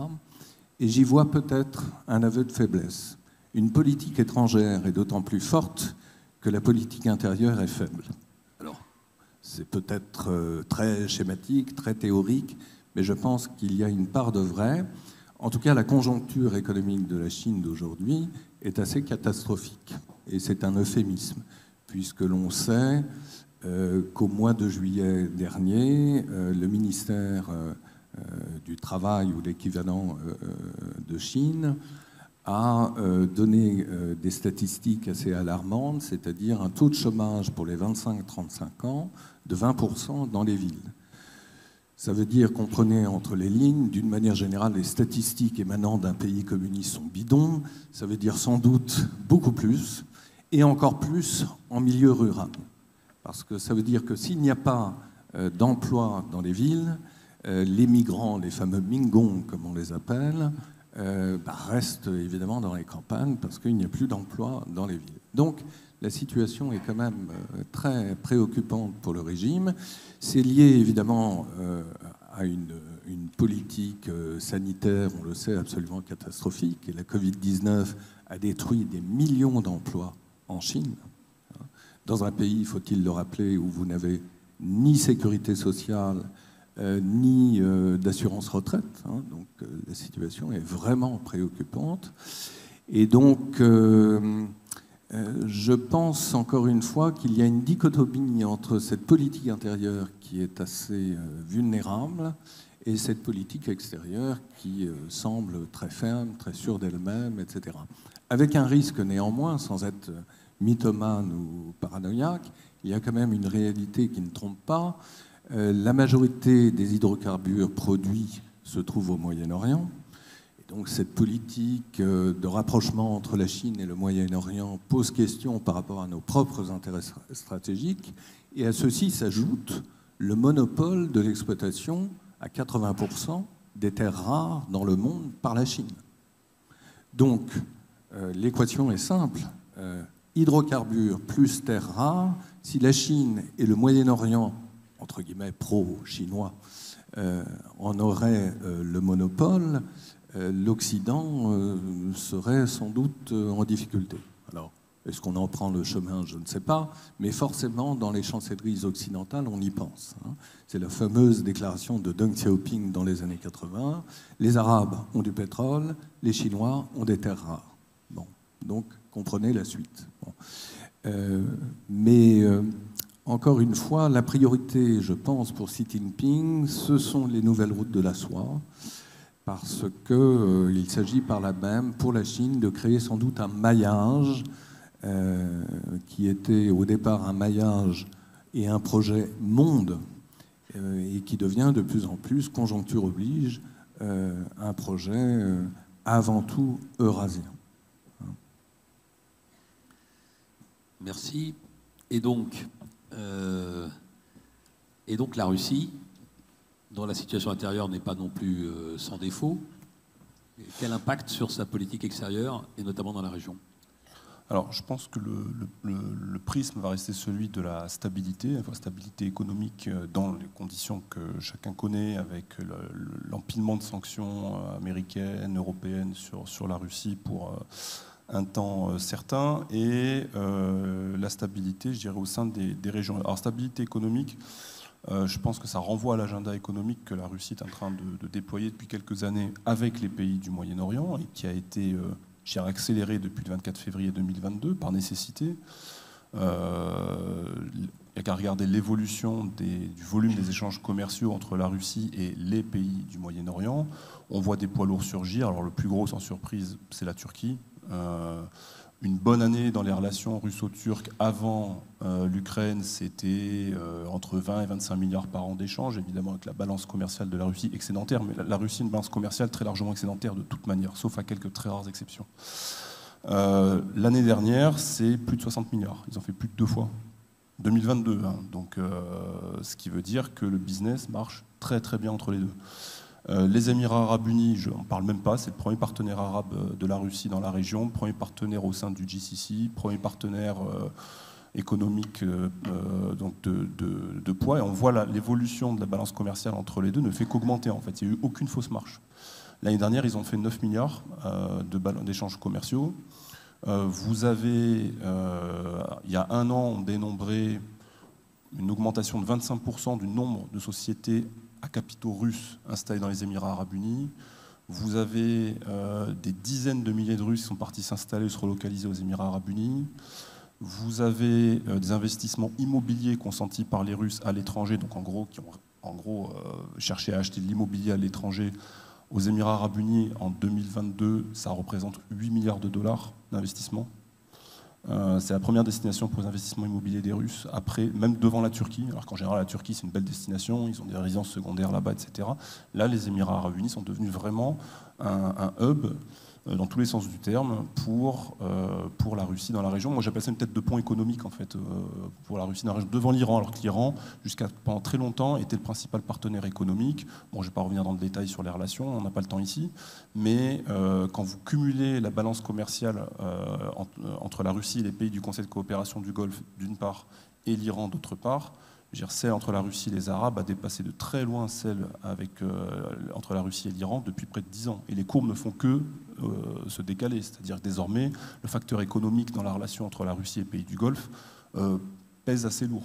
Et j'y vois peut-être un aveu de faiblesse. Une politique étrangère est d'autant plus forte que la politique intérieure est faible. Alors, c'est peut-être très schématique, très théorique, mais je pense qu'il y a une part de vrai. En tout cas, la conjoncture économique de la Chine d'aujourd'hui est assez catastrophique. Et c'est un euphémisme, puisque l'on sait qu'au mois de juillet dernier, le ministère du Travail, ou l'équivalent de Chine, a donné des statistiques assez alarmantes, c'est-à-dire un taux de chômage pour les 25-35 ans de 20% dans les villes. Ça veut dire, comprenez entre les lignes, d'une manière générale, les statistiques émanant d'un pays communiste sont bidons, ça veut dire sans doute beaucoup plus, et encore plus en milieu rural. Parce que ça veut dire que s'il n'y a pas d'emploi dans les villes, les migrants, les fameux Mingong, comme on les appelle, restent évidemment dans les campagnes parce qu'il n'y a plus d'emploi dans les villes. Donc la situation est quand même très préoccupante pour le régime. C'est lié évidemment à une politique sanitaire, on le sait, absolument catastrophique. Et la Covid-19 a détruit des millions d'emplois en Chine, dans un pays, faut-il le rappeler, où vous n'avez ni sécurité sociale, ni d'assurance retraite. Donc la situation est vraiment préoccupante. Et donc, je pense encore une fois qu'il y a une dichotomie entre cette politique intérieure qui est assez vulnérable et cette politique extérieure qui semble très ferme, très sûre d'elle-même, etc. Avec un risque néanmoins, sans être mythomane ou paranoïaque, il y a quand même une réalité qui ne trompe pas. La majorité des hydrocarbures produits se trouve au Moyen-Orient. Et donc cette politique de rapprochement entre la Chine et le Moyen-Orient pose question par rapport à nos propres intérêts stratégiques. Et à ceci s'ajoute le monopole de l'exploitation à 80% des terres rares dans le monde par la Chine. Donc l'équation est simple. Hydrocarbures plus terres rares, si la Chine et le Moyen-Orient, entre guillemets pro-chinois, en auraient le monopole, l'Occident serait sans doute en difficulté. Alors, est-ce qu'on en prend le chemin? Je ne sais pas, mais forcément, dans les chancelleries occidentales, on y pense. C'est la fameuse déclaration de Deng Xiaoping dans les années 80. Les Arabes ont du pétrole, les Chinois ont des terres rares. Bon, donc, comprenez la suite. Bon. Mais encore une fois, la priorité, je pense, pour Xi Jinping, ce sont les nouvelles routes de la soie, parce qu'il s'agit par là même, pour la Chine, de créer sans doute un maillage qui était au départ un maillage et un projet monde, et qui devient de plus en plus, conjoncture oblige, un projet avant tout eurasien. Merci. Et donc la Russie, dont la situation intérieure n'est pas non plus sans défaut, quel impact sur sa politique extérieure, et notamment dans la région ? Alors, je pense que le prisme va rester celui de la stabilité, la stabilité économique dans les conditions que chacun connaît, avec l'empilement de sanctions américaines, européennes sur la Russie pour un temps certain, et la stabilité, je dirais, au sein des régions. Alors, stabilité économique, je pense que ça renvoie à l'agenda économique que la Russie est en train de déployer depuis quelques années avec les pays du Moyen-Orient, et qui a été accéléré depuis le 24 février 2022 par nécessité. Il n'y a qu'à regarder l'évolution du volume des échanges commerciaux entre la Russie et les pays du Moyen-Orient. On voit des poids lourds surgir. Alors le plus gros, sans surprise, c'est la Turquie. Une bonne année dans les relations russo-turques avant l'Ukraine, c'était entre 20 et 25 milliards par an d'échanges, évidemment avec la balance commerciale de la Russie excédentaire, mais la Russie a une balance commerciale très largement excédentaire de toute manière, sauf à quelques très rares exceptions. L'année dernière, c'est plus de 60 milliards, ils ont fait plus de 2 fois. 2022, hein. Donc, ce qui veut dire que le business marche très très bien entre les deux. Les Émirats arabes unis, je n'en parle même pas, c'est le premier partenaire arabe de la Russie dans la région, premier partenaire au sein du GCC, premier partenaire économique donc de poids. Et on voit l'évolution de la balance commerciale entre les deux ne fait qu'augmenter en fait. Il n'y a eu aucune fausse marche. L'année dernière, ils ont fait 9 milliards d'échanges commerciaux. Vous avez, il y a un an, on dénombrait une augmentation de 25% du nombre de sociétés à capitaux russes installés dans les Émirats arabes unis. Vous avez des dizaines de milliers de Russes qui sont partis s'installer ou se relocaliser aux Émirats arabes unis. Vous avez des investissements immobiliers consentis par les Russes à l'étranger, donc qui ont cherché à acheter de l'immobilier à l'étranger. Aux Émirats arabes unis, en 2022, ça représente 8 milliards de dollars d'investissement. C'est la première destination pour les investissements immobiliers des Russes, après, même devant la Turquie, alors qu'en général la Turquie c'est une belle destination, ils ont des résidences secondaires là-bas, etc. Là, les Émirats arabes unis sont devenus vraiment un hub dans tous les sens du terme pour la Russie dans la région. Moi j'appelle ça une tête de pont économique en fait pour la Russie dans la région, devant l'Iran, alors que l'Iran pendant très longtemps était le principal partenaire économique. Bon, je ne vais pas revenir dans le détail sur les relations, on n'a pas le temps ici, mais quand vous cumulez la balance commerciale entre la Russie et les pays du Conseil de coopération du Golfe d'une part et l'Iran d'autre part, celle entre la Russie et les Arabes a dépassé de très loin celle entre la Russie et l'Iran depuis près de 10 ans. Et les courbes ne font que se décaler. C'est-à-dire que désormais, le facteur économique dans la relation entre la Russie et les pays du Golfe pèse assez lourd.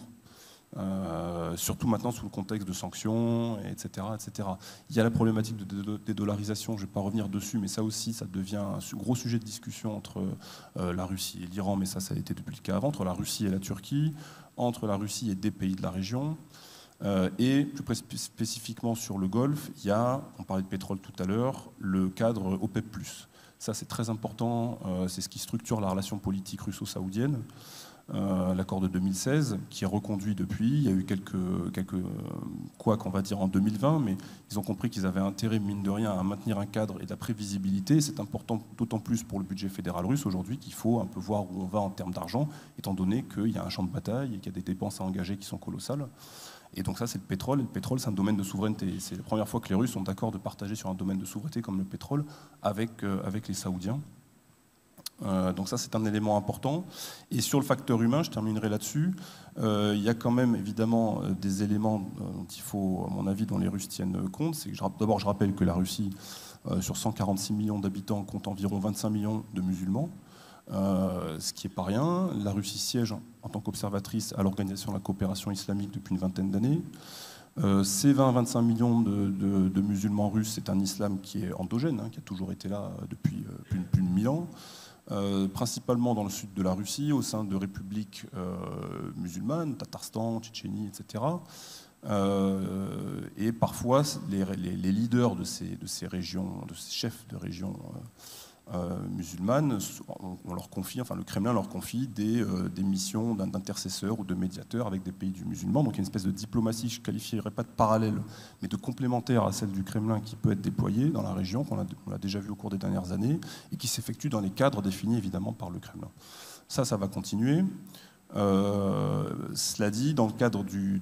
Surtout maintenant sous le contexte de sanctions, etc., etc. Il y a la problématique de dédollarisation, je ne vais pas revenir dessus, mais ça aussi, ça devient un gros sujet de discussion entre la Russie et l'Iran, mais ça a été depuis le cas avant, entre la Russie et la Turquie, entre la Russie et des pays de la région. Et plus spécifiquement sur le Golfe, il y a, on parlait de pétrole tout à l'heure, le cadre OPEP+. Ça, c'est très important, c'est ce qui structure la relation politique russo-saoudienne. L'accord de 2016, qui est reconduit depuis. Il y a eu quelques couacs, on va dire, en 2020, mais ils ont compris qu'ils avaient intérêt, mine de rien, à maintenir un cadre et de la prévisibilité. C'est important d'autant plus pour le budget fédéral russe aujourd'hui qu'il faut un peu voir où on va en termes d'argent, étant donné qu'il y a un champ de bataille et qu'il y a des dépenses à engager qui sont colossales. Et donc ça, c'est le pétrole. Et le pétrole, c'est un domaine de souveraineté. C'est la première fois que les Russes sont d'accord de partager sur un domaine de souveraineté comme le pétrole avec les Saoudiens. Donc ça, c'est un élément important. Et sur le facteur humain, je terminerai là-dessus, il y a quand même évidemment des éléments dont il faut, à mon avis, dont les Russes tiennent compte. C'est que d'abord, je rappelle que la Russie, sur 146 millions d'habitants, compte environ 25 millions de musulmans, ce qui n'est pas rien. La Russie siège en tant qu'observatrice à l'Organisation de la coopération islamique depuis une vingtaine d'années. Ces 20 à 25 millions de musulmans russes, c'est un islam qui est endogène, qui a toujours été là depuis plus de 1000 ans. Principalement dans le sud de la Russie, au sein de républiques musulmanes, Tatarstan, Tchétchénie, etc. Et parfois, les leaders de ces régions, de ces chefs de régions musulmanes, on leur confie, enfin le Kremlin leur confie des missions d'intercesseurs ou de médiateurs avec des pays du musulman. Donc il y a une espèce de diplomatie, je ne qualifierais pas de parallèle, mais de complémentaire à celle du Kremlin qui peut être déployée dans la région, qu'on a déjà vu au cours des dernières années, et qui s'effectue dans les cadres définis évidemment par le Kremlin. Ça va continuer. Cela dit, dans le cadre de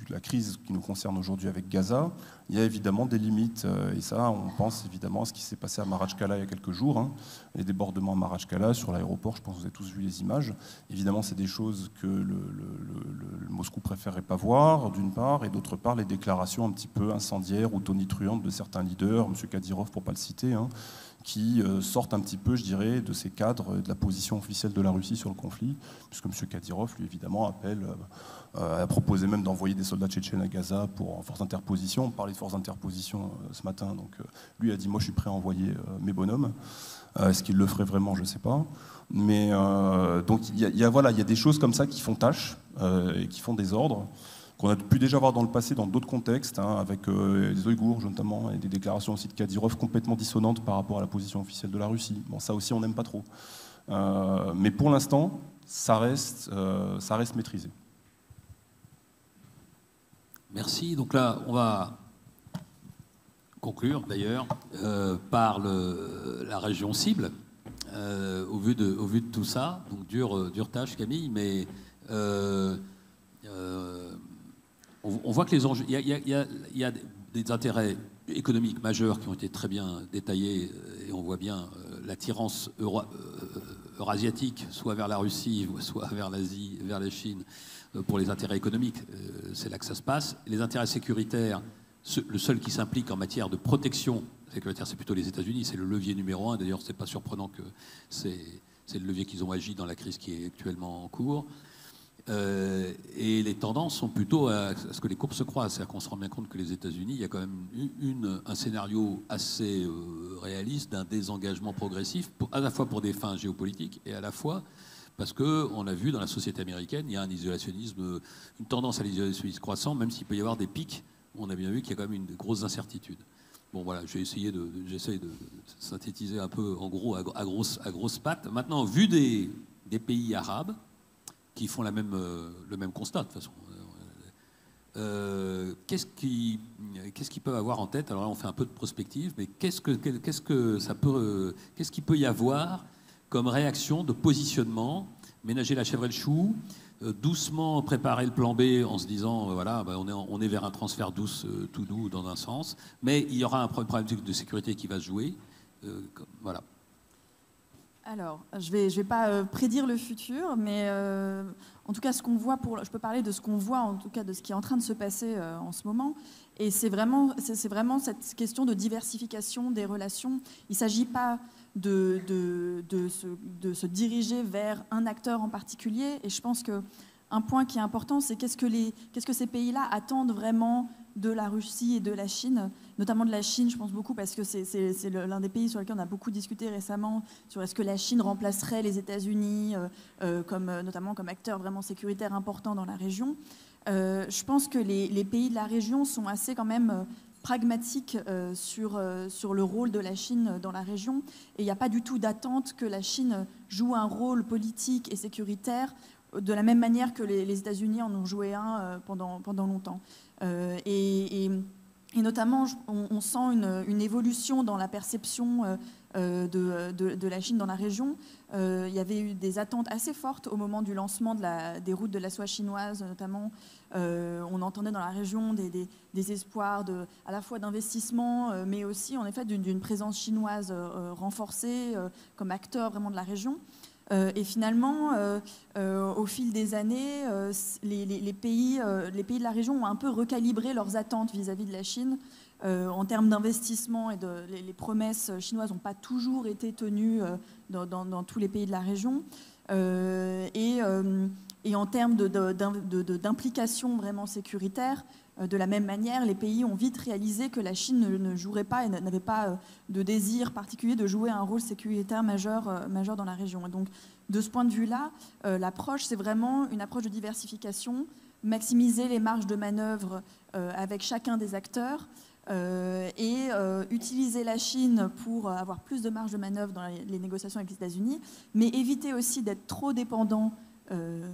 la crise qui nous concerne aujourd'hui avec Gaza, il y a évidemment des limites. Et ça, on pense évidemment à ce qui s'est passé à Marachkala il y a quelques jours. Hein, les débordements à Marachkala, sur l'aéroport, je pense que vous avez tous vu les images. Évidemment, c'est des choses que le Moscou préférerait pas voir, d'une part, et d'autre part, les déclarations un petit peu incendiaires ou tonitruantes de certains leaders, M. Kadyrov pour ne pas le citer, hein, qui sortent un petit peu, je dirais, de ces cadres de la position officielle de la Russie sur le conflit, puisque M. Kadyrov, lui, évidemment, appelle, a proposé même d'envoyer des soldats tchétchènes à Gaza en force d'interposition. On parlait de force d'interposition ce matin, donc lui a dit « moi, je suis prêt à envoyer mes bonhommes ». Est-ce qu'il le ferait vraiment? Je ne sais pas. Mais donc, il y a des choses comme ça qui font tâche et qui font désordre, qu'on a pu déjà voir dans le passé dans d'autres contextes, hein, avec les Ouïghours notamment, et des déclarations aussi de Kadyrov complètement dissonantes par rapport à la position officielle de la Russie. Bon, ça aussi, on n'aime pas trop. Mais pour l'instant, ça reste maîtrisé. Merci. Donc là, on va conclure d'ailleurs par la région cible, au vu de tout ça. Donc dure tâche, Camille, mais on voit que les enjeux, il y a des intérêts économiques majeurs qui ont été très bien détaillés, et on voit bien l'attirance eurasiatique, soit vers la Russie, soit vers l'Asie, vers la Chine, pour les intérêts économiques. C'est là que ça se passe. Les intérêts sécuritaires, le seul qui s'implique en matière de protection sécuritaire, c'est plutôt les États-Unis. C'est le levier numéro 1. D'ailleurs, c'est pas surprenant que c'est le levier qu'ils ont agi dans la crise qui est actuellement en cours. Et les tendances sont plutôt à ce que les courbes se croisent. C'est-à-dire qu'on se rend bien compte que les États-Unis, il y a quand même un scénario assez réaliste d'un désengagement progressif, à la fois pour des fins géopolitiques et à la fois parce qu'on a vu dans la société américaine, il y a un isolationnisme, une tendance à l'isolationnisme croissant, même s'il peut y avoir des pics. On a bien vu qu'il y a quand même une grosse incertitude. Bon voilà, j'essaie de synthétiser un peu en gros à grosses pattes. Maintenant, vu des pays arabes, qui font le même constat de toute façon. Qu'est-ce qu'ils peuvent avoir en tête? Alors là, on fait un peu de prospective, mais qu'est-ce qu'il peut y avoir comme réaction de positionnement? Ménager la chèvre et le chou, doucement préparer le plan B en se disant voilà, on est vers un transfert tout doux dans un sens, mais il y aura un problème de sécurité qui va se jouer. Voilà. Alors, je vais pas prédire le futur, mais en tout cas, ce qu'on voit, je peux parler de ce qu'on voit, en tout cas de ce qui est en train de se passer en ce moment. Et c'est vraiment cette question de diversification des relations. Il ne s'agit pas de se diriger vers un acteur en particulier. Et je pense qu'un point qui est important, c'est qu'est-ce que ces pays-là attendent vraiment de la Russie et de la Chine, notamment de la Chine, je pense beaucoup, parce que c'est l'un des pays sur lesquels on a beaucoup discuté récemment, sur est-ce que la Chine remplacerait les États-Unis, notamment comme acteur vraiment sécuritaire important dans la région. Je pense que les pays de la région sont assez quand même pragmatiques sur le rôle de la Chine dans la région, et il n'y a pas du tout d'attente que la Chine joue un rôle politique et sécuritaire de la même manière que les États-Unis en ont joué un pendant longtemps. Et notamment, on sent une évolution dans la perception de la Chine dans la région. Il y avait eu des attentes assez fortes au moment du lancement des routes de la soie chinoise, notamment. On entendait dans la région des espoirs à la fois d'investissement, mais aussi en effet d'une présence chinoise renforcée comme acteur vraiment de la région. Et finalement, au fil des années, les pays de la région ont un peu recalibré leurs attentes vis-à-vis de la Chine. En termes d'investissement, et les promesses chinoises n'ont pas toujours été tenues dans tous les pays de la région. Et en termes d'implication vraiment sécuritaire, de la même manière, les pays ont vite réalisé que la Chine ne jouerait pas et n'avait pas de désir particulier de jouer un rôle sécuritaire majeur dans la région. Et donc, de ce point de vue-là, l'approche, c'est vraiment une approche de diversification, maximiser les marges de manœuvre avec chacun des acteurs, et utiliser la Chine pour avoir plus de marge de manœuvre dans les négociations avec les États-Unis, mais éviter aussi d'être trop dépendant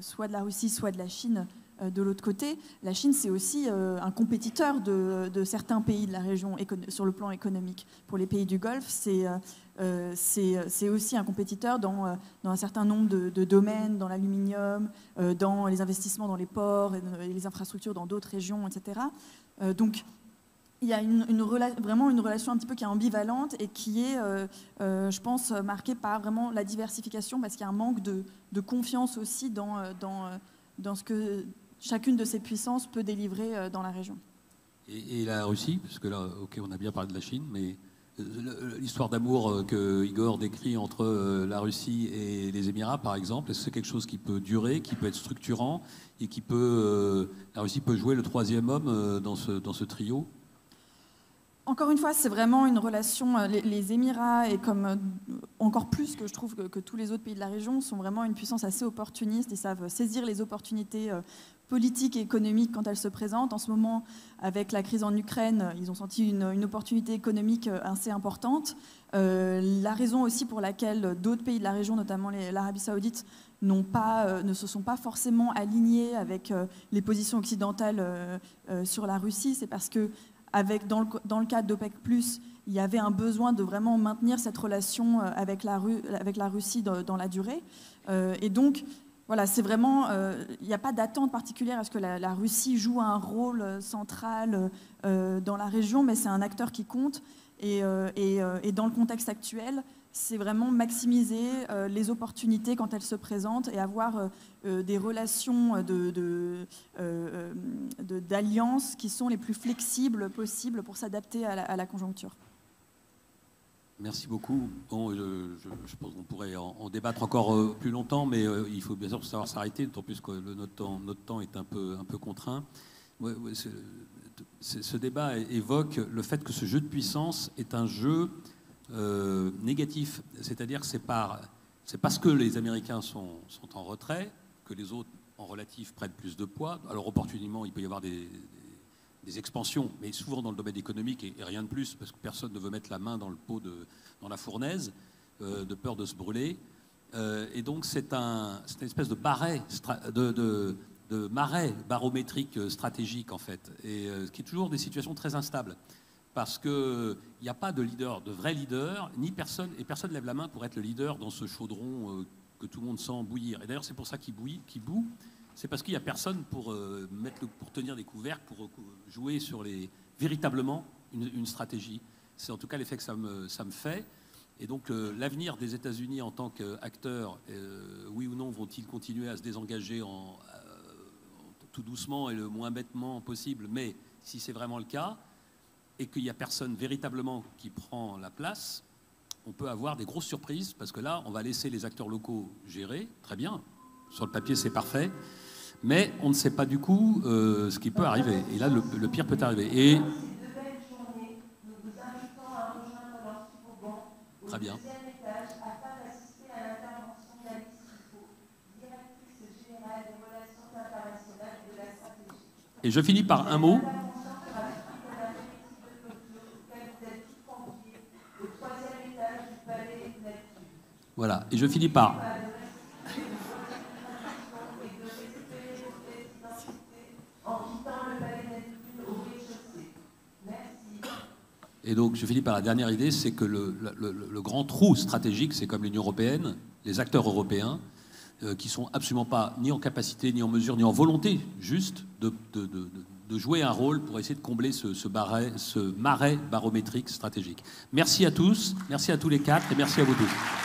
soit de la Russie, soit de la Chine. De l'autre côté, la Chine, c'est aussi un compétiteur de certains pays de la région sur le plan économique. Pour les pays du Golfe, c'est aussi un compétiteur dans un certain nombre de domaines, dans l'aluminium, dans les investissements dans les ports et les infrastructures dans d'autres régions, etc. Donc, il y a vraiment une relation un petit peu qui est ambivalente et qui est, je pense, marquée par vraiment la diversification, parce qu'il y a un manque de confiance aussi dans ce que chacune de ces puissances peut délivrer dans la région. Et la Russie, parce que là, ok, on a bien parlé de la Chine, mais l'histoire d'amour que Igor décrit entre la Russie et les Émirats, par exemple, est-ce que c'est quelque chose qui peut durer, qui peut être structurant, et la Russie peut jouer le troisième homme dans ce trio? Encore une fois, c'est vraiment une relation. Les Émirats, et comme encore plus que je trouve que tous les autres pays de la région, sont vraiment une puissance assez opportuniste. Ils savent saisir les opportunités politiques et économiques quand elles se présentent. En ce moment, avec la crise en Ukraine, ils ont senti une opportunité économique assez importante. La raison aussi pour laquelle d'autres pays de la région, notamment l'Arabie Saoudite, ne se sont pas forcément alignés avec les positions occidentales sur la Russie, c'est parce que dans le cadre d'OPEC+, il y avait un besoin de vraiment maintenir cette relation avec la Russie dans la durée. Et donc, voilà, c'est vraiment, il n'y a pas d'attente particulière à ce que la Russie joue un rôle central dans la région, mais c'est un acteur qui compte. Et dans le contexte actuel, c'est vraiment maximiser les opportunités quand elles se présentent et avoir des relations d'alliance qui sont les plus flexibles possibles pour s'adapter à la conjoncture. Merci beaucoup. Bon, je pense qu'on pourrait en débattre encore plus longtemps, mais il faut bien sûr savoir s'arrêter, d'autant plus que notre temps est un peu contraint. Ce débat évoque le fait que ce jeu de puissance est un jeu négatif, c'est-à-dire que c'est parce que les Américains sont en retrait que les autres en relatif prennent plus de poids. Alors opportunément, il peut y avoir des expansions, mais souvent dans le domaine économique et rien de plus, parce que personne ne veut mettre la main dans le pot dans la fournaise, de peur de se brûler. Et donc c'est une espèce de marais barométrique stratégique en fait, et qui est toujours des situations très instables. Parce qu'il n'y a pas de leader, de vrai leader, personne ne lève la main pour être le leader dans ce chaudron que tout le monde sent bouillir. Et d'ailleurs, c'est pour ça qu'il bout. C'est parce qu'il n'y a personne pour tenir des couvercles, pour jouer sur véritablement une stratégie. C'est en tout cas l'effet que ça me fait. Et donc, l'avenir des États-Unis en tant qu'acteurs, oui ou non, vont-ils continuer à se désengager tout doucement et le moins bêtement possible? Mais si c'est vraiment le cas, et qu'il n'y a personne véritablement qui prend la place, on peut avoir des grosses surprises, parce que là, on va laisser les acteurs locaux gérer, très bien, sur le papier c'est parfait, mais on ne sait pas du coup ce qui peut arriver, et là le pire peut arriver. Et... Très bien. Et je finis par un mot. Voilà, et je finis par... Et donc, je finis par la dernière idée, c'est que le grand trou stratégique, c'est comme l'Union européenne, les acteurs européens, qui sont absolument pas ni en capacité, ni en mesure, ni en volonté, juste, de jouer un rôle pour essayer de combler ce marais barométrique stratégique. Merci à tous, merci à tous les quatre, et merci à vous tous.